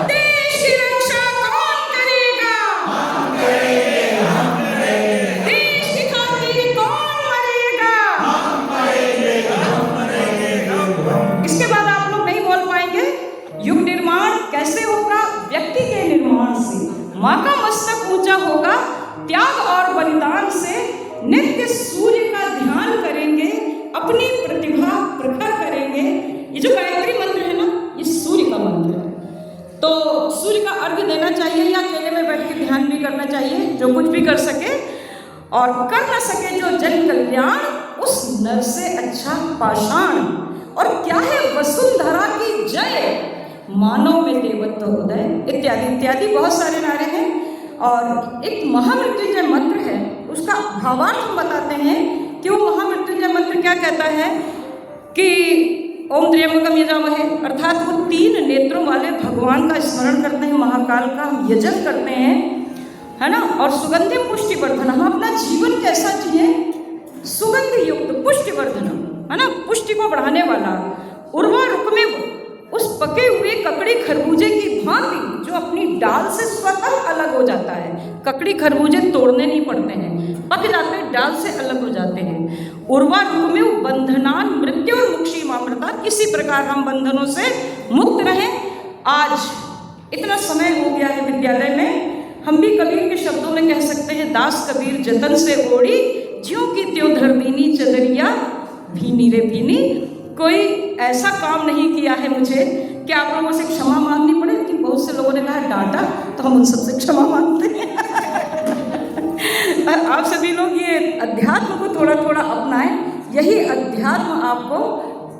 देश की रक्षा कौन करेगा? हम करेंगे, देश की खातिर कौन मरेगा? हम मरेंगे। इसके बाद आप लोग नहीं बोल पाएंगे। युग निर्माण कैसे होगा? व्यक्ति के निर्माण से। माँ का मस्तक ऊंचा होगा त्याग और बलिदान से। नित्य सूर्य का ध्यान करेंगे, अपनी प्रतिभा प्रखर करेंगे। ये जो गायत्री मंत्र है ना, ये सूर्य का मंत्र है। तो सूर्य का अर्घ्य देना चाहिए, या अकेले में बैठ के ध्यान भी करना चाहिए, जो कुछ भी कर सके। और कर न सके जो जन कल्याण, उस नर से अच्छा पाषाण। और क्या है वसुंधरा की जय, मानव में देवत्व उदय, इत्यादि इत्यादि बहुत सारे नारे हैं। और एक महामृत्युंजय मंत्र है, उसका भावार्थ हम बताते हैं कि वो महामृत्युंजय मंत्र क्या कहता है कि ओम त्र्यंबकम यजामहे, अर्थात वो 3 नेत्रों वाले भगवान का स्मरण करते हैं, महाकाल का हम यजन करते हैं, है ना। और सुगंधिम पुष्टिवर्धन, हम अपना जीवन कैसा जिए, सुगंध युक्त पुष्टिवर्धन, है ना, पुष्टि को बढ़ाने वाला। उर्वा रुक में उस पके हुए ककड़ी खरबूजे की भांति, जो अपनी डाल से स्वतः अलग हो जाता है। ककड़ी खरबूजे तोड़ने नहीं पड़ते हैं, पक जाते हैं, डाल से अलग हो जाते हैं। उर्वा रुक में बंधनान मृत्यु और मुक्षी मामृता, किसी प्रकार हम बंधनों से मुक्त रहें। आज इतना समय हो गया है विद्यालय में, हम भी कबीर के शब्दों में कह सकते हैं, दास कबीर जतन से ओढ़ी, ज्यों की त्यों धर दीनी चदरिया भीनी रे भीनी। कोई ऐसा काम नहीं किया है मुझे कि आप लोगों से क्षमा मांगनी पड़े, लेकिन बहुत से लोगों ने कहा डांटा, तो हम उन सबसे क्षमा मांगते हैं। और आप सभी लोग ये अध्यात्म को थोड़ा थोड़ा अपनाएं, यही अध्यात्म आपको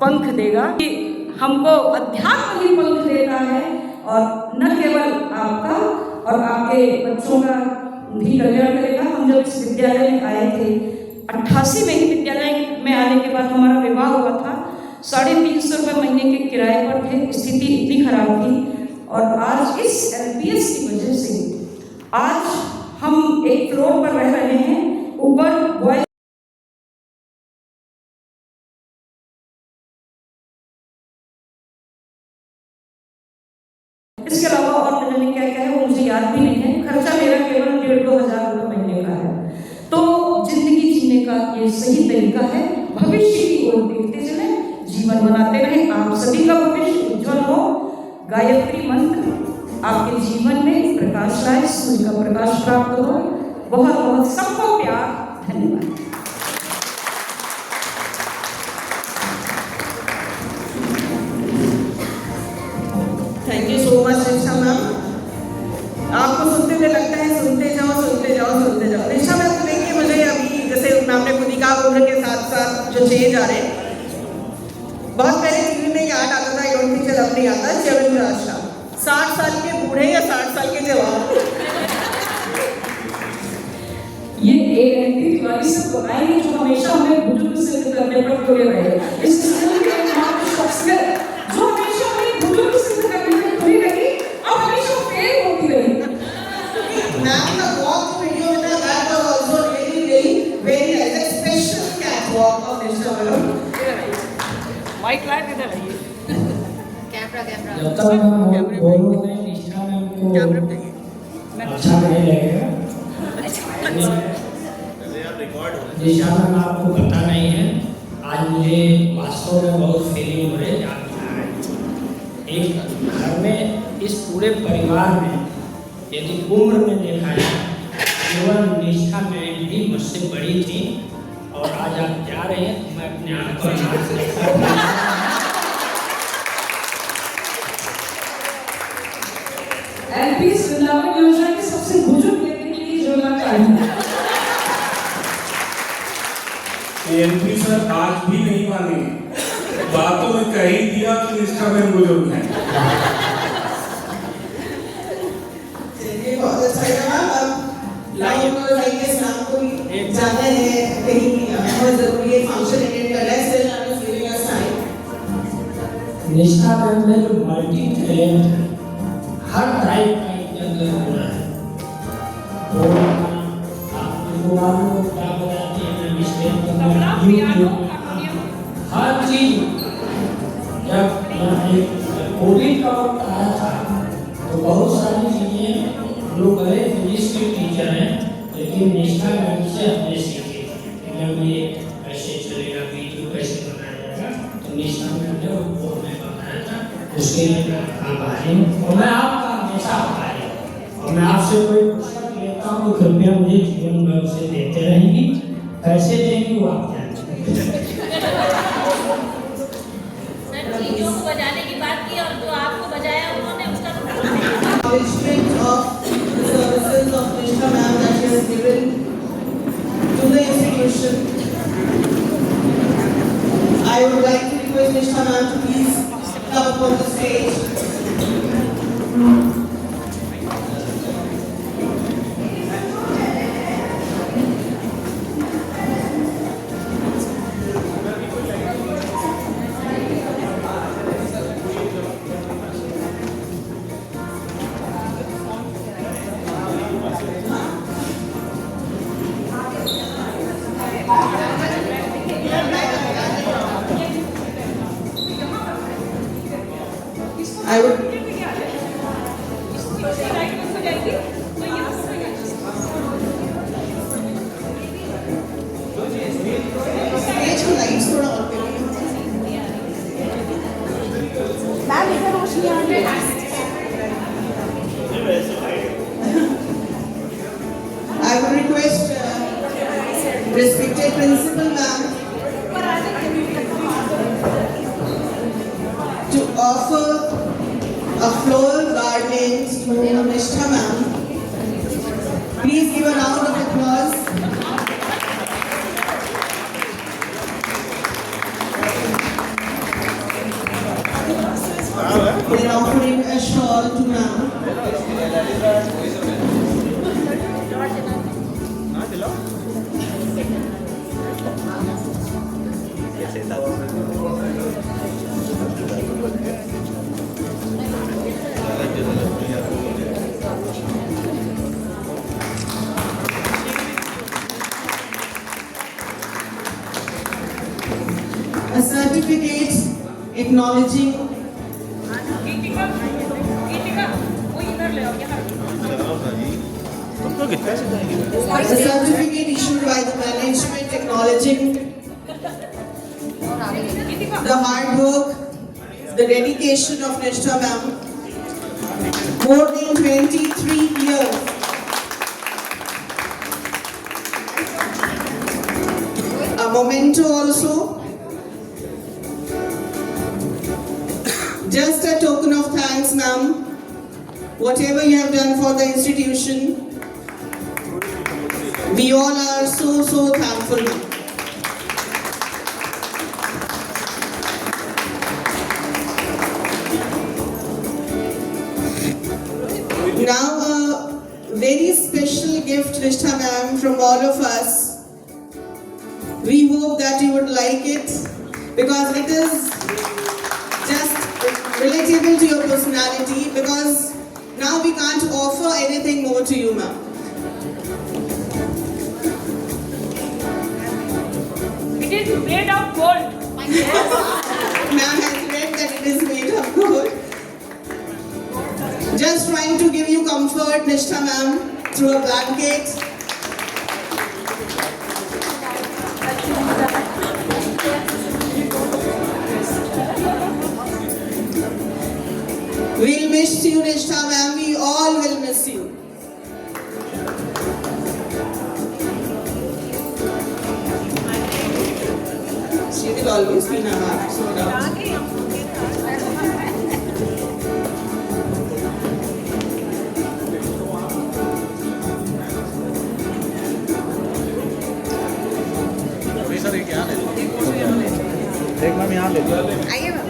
पंख देगा। कि हमको अध्यात्म ही पंख देता है, और न केवल आपका और आपके बच्चों का भी कल्याण करेगा। हम जब इस विद्यालय में आए थे, 88 में ही विद्यालय में आने के बाद हमारा विवाह हुआ था। 350 रुपये महीने के किराए पर थे, स्थिति इतनी खराब थी। और आज इस LPS की वजह से आज हम एक फ्लोर पर रह रहे हैं, ऊपर बॉयज इसके अलावा और न जाने क्या क्या है, वो मुझे याद भी नहीं है। खर्चा मेरा केवल 1,500-2 हज़ार रुपये महीने का है। तो जिंदगी जीने का ये सही तरीका है, भविष्य की ओर देखते चले, जीवन बनाते रहे, आप सभी का भविष्य उज्जवल हो। गायत्री मंत्र आपके जीवन में प्रकाश लाए, सूर्य का प्रकाश प्राप्त हो। बहुत बहुत सबको प्यार, धन्यवाद। Thank you so much rickshaw ma'am. आपको सुनते हुए लगता है सुनते जाओ सुनते जाओ सुनते जाओ। रिक्षा मैम को देखिए, मुझे अभी जैसे मैम ने खुद ही कहा, उम्र के साथ साथ जो चेंज आ रहे हैं, बहुत पहले टीवी में याद आता था, योन पिक्चर अब नहीं आता, च्यवनप्राश राष्ट्र 60 साल के बूढ़े या 60 साल के जवान। ये एक तिवारी से बनाएंगे जो हमेशा हमें बुजुर्ग से करने पर तुले रहे। इस स्कूल के एक शख्सियत जो हमेशा हमें बुजुर्ग से करने पर तुली रही और हमेशा फेल होती रही। मैम का वॉक वीडियो में that was also really very nice, special cat walk of Riksha ma'am. Mike light इधर आइए, कैमरा जब तक मैं बोलूँगा निष्ठा में उनको अच्छा नहीं लगेगा। निष्ठा में आपको पता नहीं है, आज मुझे वास्तव में बहुत फीलिंग हो रही है। एक घर में इस पूरे परिवार में यदि उम्र में देखा जाए, केवल निष्ठा में भी मुझसे बड़ी थी और आज आप जा रहे हैं तो मैं अपने आप को नाच लेता एलपी वृंदावन योजना के सबसे बुजुर्ग व्यक्ति के लिए जोरदार तालियां। एमपी सर आज भी नहीं माने, बातों में कह ही दिया कि निष्ठा में बुजुर्ग है। चलिए बहुत अच्छा लगा। अब लाइन और लाइनेस नाम को भी जाना है कहीं बहुत जरूरी है, फंक्शन अटेंड करना है, still I'm not giving us time। निष्ठा मैम में जो मल्टी टैलेंट है, हर टाइप का इनके अंदर होना है। और आपको मालूम हो क्या बताती है मैं मिस्टेक करना हर चीज। जब कोविड का वक्त आया था तो बहुत सारी चीजें लोग गए इंग्लिश के टीचर हैं, लेकिन निष्ठा मैम से हमने सीखे कि मैम ये कैसे चलेगा, वीडियो कैसे बनाया जाएगा, तो निष्ठा मैम ने वो हमें बताया था। उसके लिए मैं आभारी हूँ और मैं आपका हमेशा आभारी हूँ। और मैं आपसे कोई पुस्तक लेता हूँ तो कृपया मुझे जीवन में उसे देते रहेंगी, कैसे देंगी वो आप जानते हैं। सर चीजों को बजाने की बात की और जो आपको बजाया उन्होंने उसका Acknowledgement of the services of Nishtha ma'am that she has given to the institution. I would like to request Nishtha ma'am to please come up on the stage. I would stage को lights थोड़ा और करिए। Ma'am इधर रोशनी आ रही है। I would request respected principal ma'am to offer a floral garland to Nishtha ma'am. Please give a round of applause. They're offering a shawl to ma'am. A certificate acknowledging a certificate issued by the management acknowledging the hard work, the dedication of Nishtha ma'am. More than 23 years. A memento also. Just a token of thanks, ma'am. Whatever you have done for the institution, we all are so thankful. Now a very special gift, Nishtha ma'am, from all of us. We hope that you would like it because it is just relatable to your personality, because now we can't offer anything more to you, ma'am. It is made of gold. Ma'am has read that it is made of gold. Just trying to give you comfort, Nishtha ma'am, through a blanket. We'll miss you, Nishtha ma'am. We all will miss you. always been a heart. So एक ma'am यहाँ ले आइए ma'am,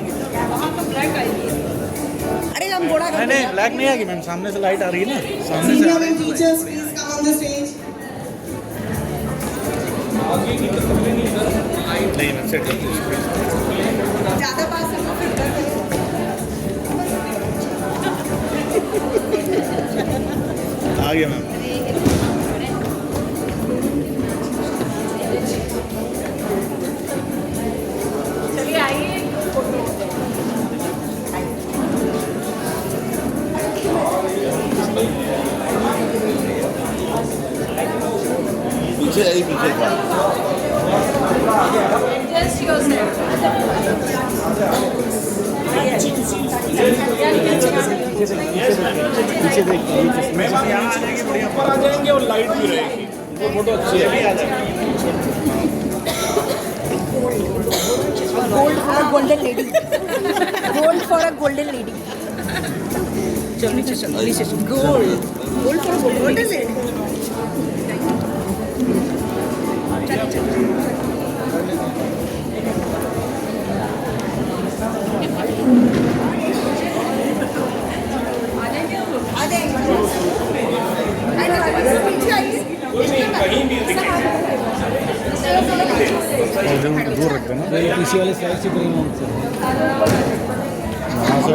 वहाँ तो black आएगी। अरे हम घोड़ा नहीं नहीं ब्लैक नहीं आएगी मैम, सामने से लाइट आ रही है ना, सामने से आ Senior रही and है teachers, please come on the stage. नहीं मैम सेट ज़्यादा पास हम लोग फिर करते आ गया मैम। चलिए आइए पीछे आई पीछे Just yourself. पीछे देखिए मैम आप यहाँ आ जाएंगे, बढ़िया ऊपर आ जाएंगे और लाइट भी रहेगी, वो फोटो अच्छी है। Gold for a golden lady. Gold for a golden lady. चलो नीचे चलो, नीचे चलो। Gold. Gold for a golden lady. चलो चलो। आ जाएंगे। पीछे आइए। दूर रख देना पीछे वाले साइड से करेंगे वहाँ से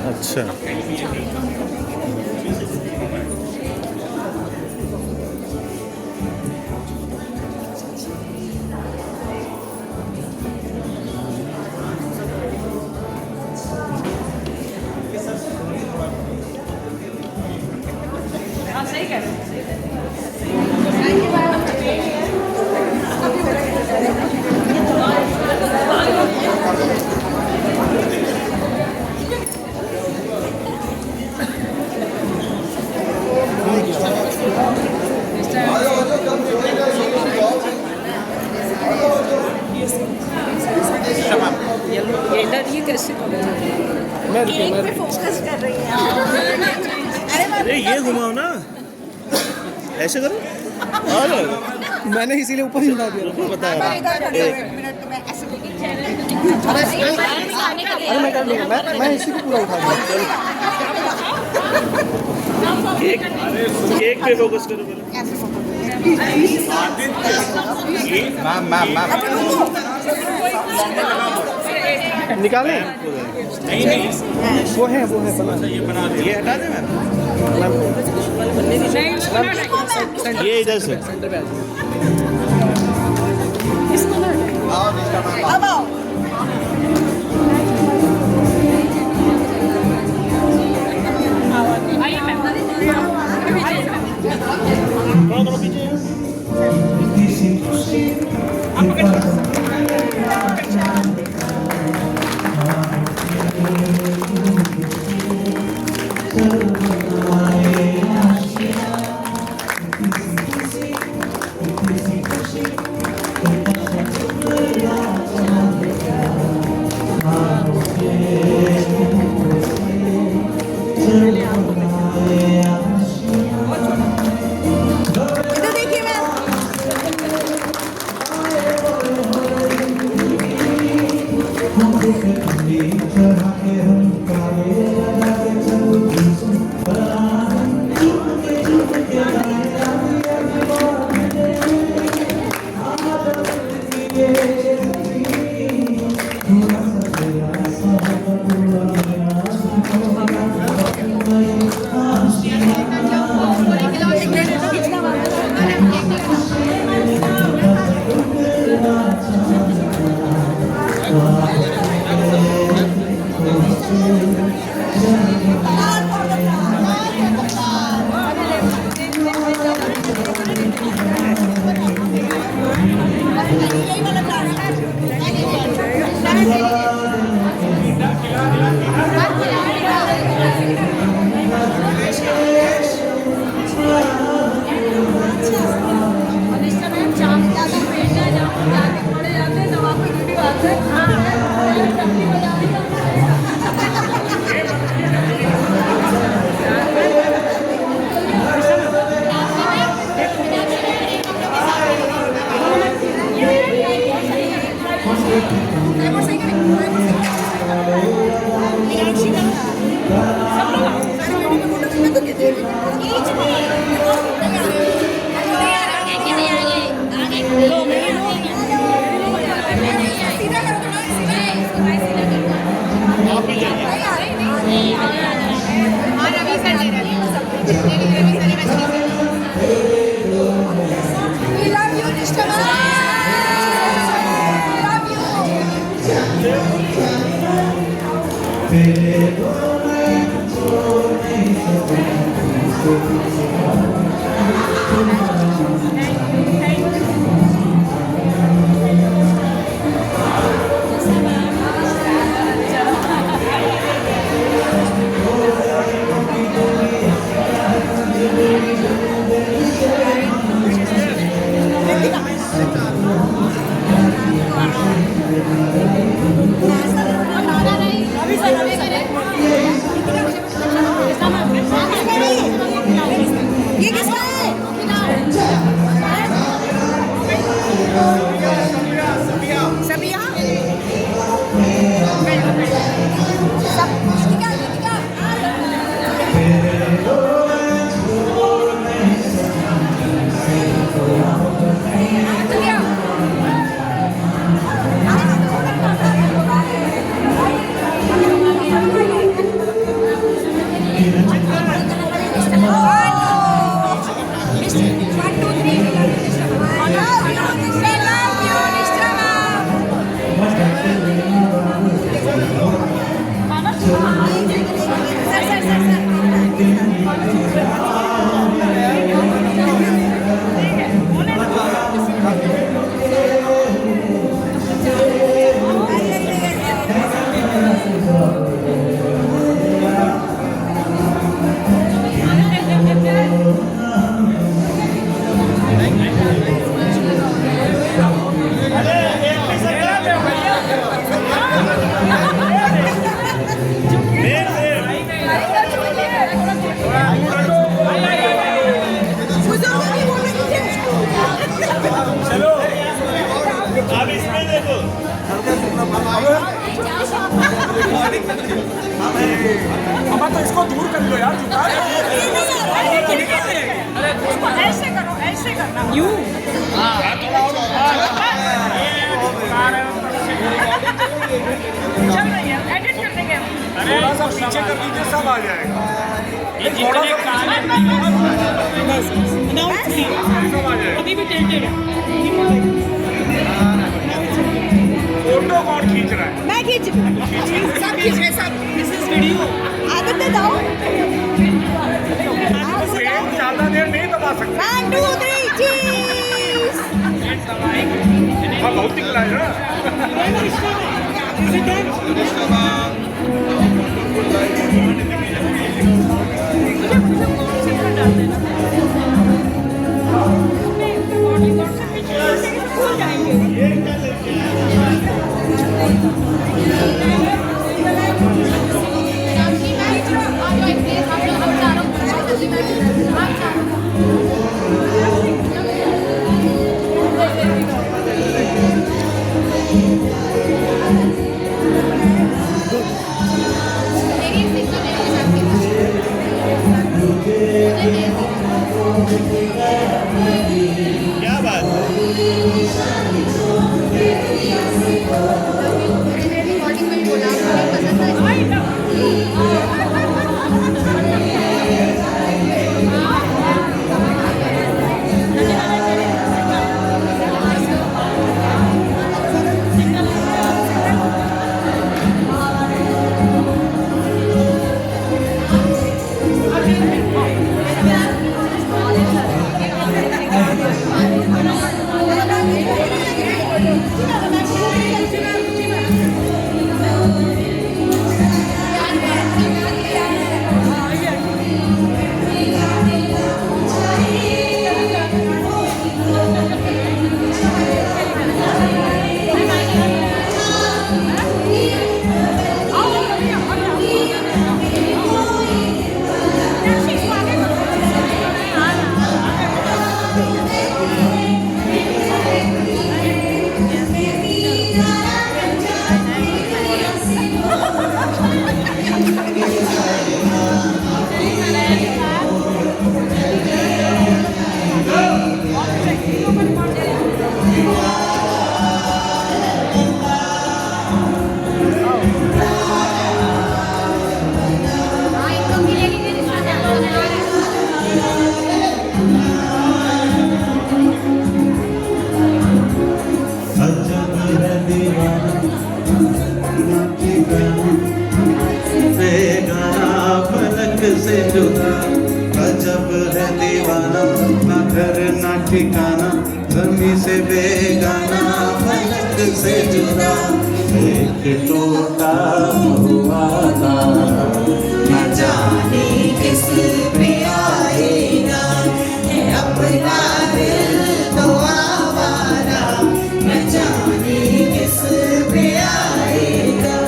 अच्छा आप सही कह रहे हैं। ये कैसे केक पे फोकस कर रही है। अरे ये घुमाओ ना, ऐसे करो। और मैंने इसीलिए ऊपर हिला दिया, पता है। अरे मैं कर लूँगा, मैं इसी को पूरा उठा दूँगा। केक पे फोकस करो मैम निकालें? नहीं नहीं वो है बना ये हटा दे मैम। ये इधर से अब आओ। अब तो इसको दूर कर लो यार। ऐसे करो, ऐसे करना यूं। चल रही है, एडिट कर देंगे। थोड़ा सा पीछे कर दीजिए, सब आ जाएगा। थोड़ा सा सब आ जाएगा। अभी भी टेंटेड है। फोटो कौन खींच रहा है? मैं खींच सब खींच रहे सब। This is video. आदित्य दाओ पेन ज्यादा देर नहीं दबा सकते। 1 2 3 चीज। हाँ बहुत निकला है ना। से जुदा, अजब है दीवाना, ना घर ना ठिकाना, ज़मीं से बेगाना, फलक से जुदा। एक टूटा हुआ तारा, न जाने किस पे आएगा, है अपना दिल तो आवारा, न जाने किस पे आएगा।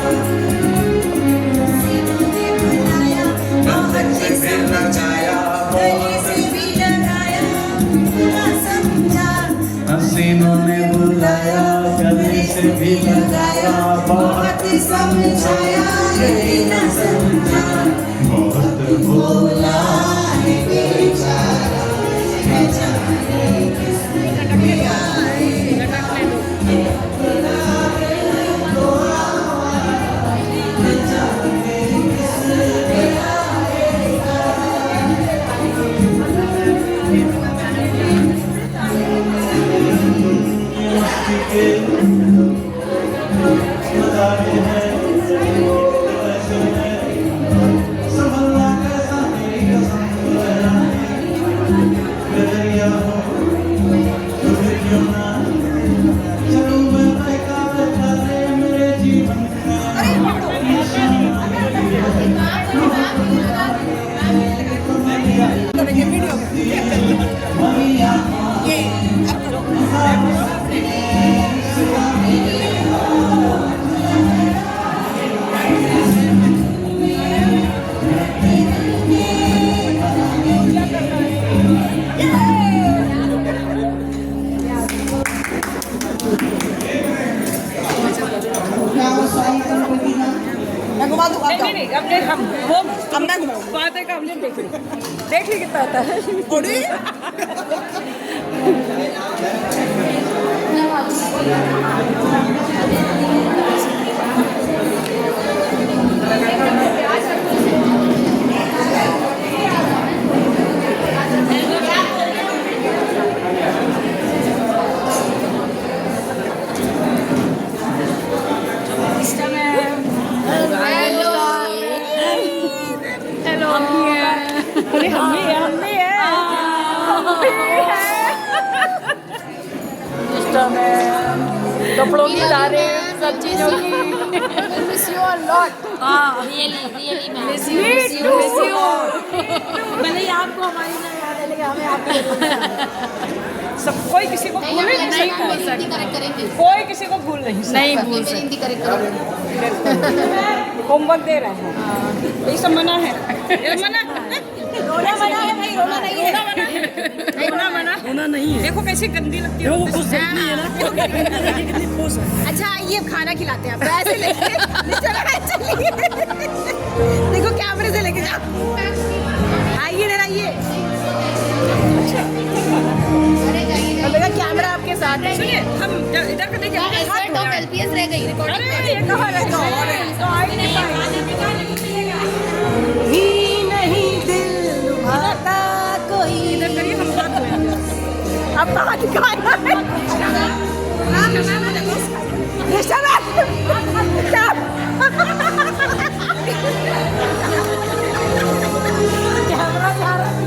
हसीनों ने बुलाया, गले से भी लगाया, बहुत समझाया, यही न समझा, बहुत भोला है बेचारा, न जाने किस पे आएगा, है अपना दिल तो आवारा, न जाने किस पे आएगा। के मदारे हैं, ऐसे हैं, संभलना कैसा मेरी कसम है, बेदरिया हो तो फिर क्यों ना चलूं मैं बहका बहका रे मेरे जीवन नहीं, हमने हम वो हमने बातें का हमने देख ली कितना आता है। कपड़ों की तारीफ, सब चीजों की। Miss you a lot. हाँ, रियली मिस यू। भले ही आपको हमारी ना याद है, लेकिन हमें आपको सब कोई किसी को भूल नहीं सकता। कोई किसी को भूल नहीं सकता। हिंदी करेक्ट होमवर्क दे रहे हैं, ये सब मना है। रोना मना है भाई, रोना नहीं है। रोना नहीं है। देखो कैसी गंदी लगती है वो, खुश नहीं है ना, कितनी खुश है। अच्छा आइए खाना खिलाते हैं, पैसे लेके चलिए। देखो कैमरे से लेके जाओ, आइए इधर आइए। देखा कैमरा आपके साथ है। सुनिए हम इधर करने के LPS रह गई रिकॉर्डिंग। अरे ये कहाँ रह गई, तो आ ही नहीं पाई। ही नहीं दिल लुभाता कोई, इधर करिए हम बात हुए। अब कहाँ दिखाएगा कैमरा जा रहा है।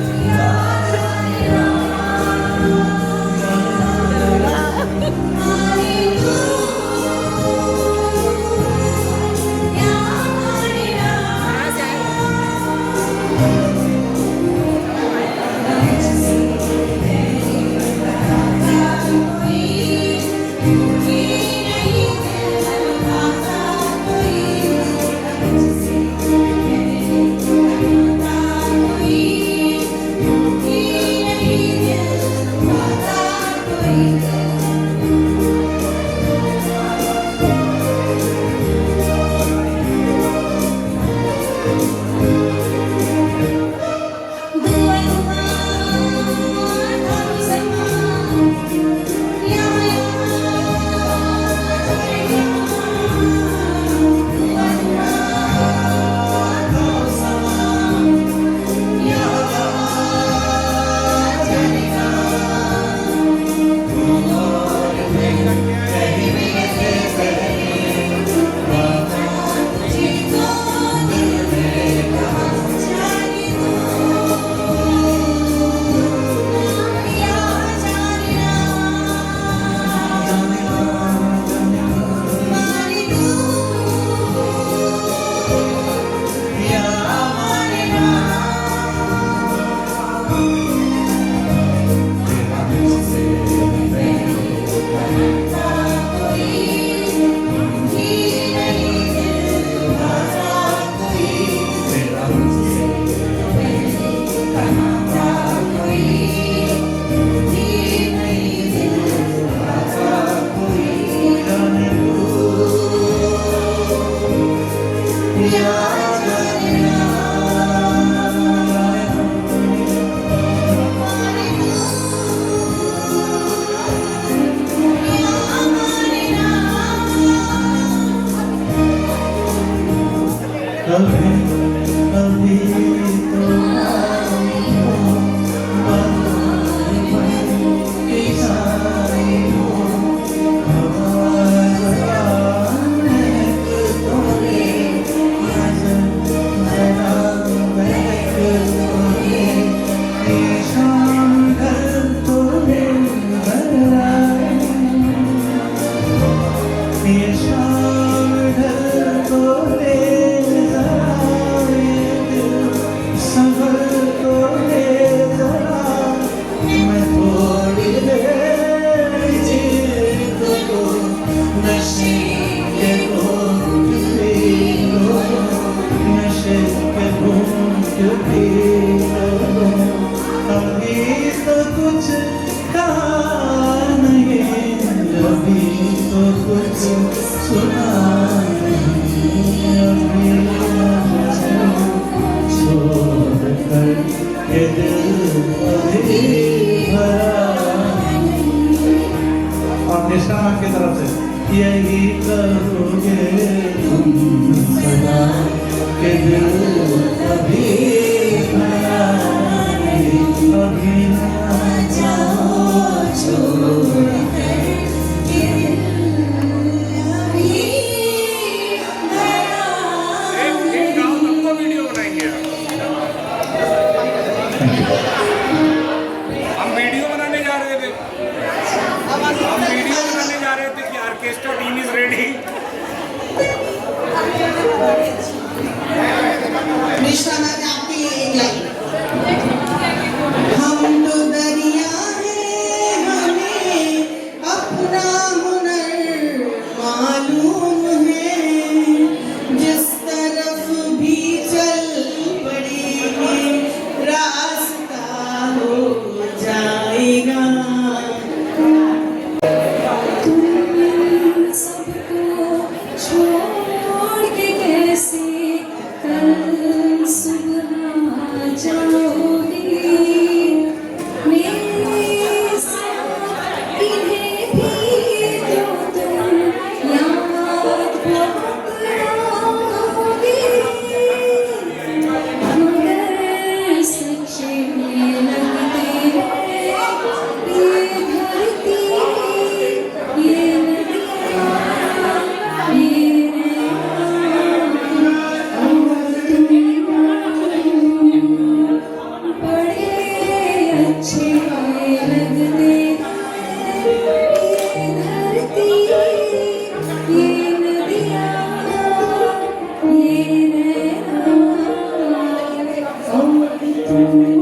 अभी तो आई हो बहार की साई हो हमारा महक तोड़े जरा महक तोड़े ईशान घर तोड़े बराए ये शाम घर तोड़े संभल तोड़े जरा मैं थोड़ी देर जीत को नशे के घूंट पी लो नशे के घूंट पी लो अभी तो कुछ कहा नहीं अभी तो कुछ सुना नहीं अभी छोड़ कर ये दिल अभी भरा और निशा मैम की तरफ से यही करोगे तुम सदा के दिल अभी भरा अभी ना जाओ छोड़ वीडियो बनाएंगे हम वीडियो बनाने जा रहे थे कि ऑर्केस्ट्रा टीम इज रेडी निष्ठा मैम आपके लिए एक लाइन हम तो दरिया हैं हमें अपना हुनर मालूम है जिस तरफ भी चल पड़ेंगे रास्ता हो जाएगा सबको छोड़ के कैसे कल सुबह जाओगी मेरे साथ इन्हें भी तो तुम याद रखोगी मगर सच्चे लगते हैं ये धरती ये नदियाँ बड़े अच्छे लगते ये धरती ये नदियाँ ये नैना और तुम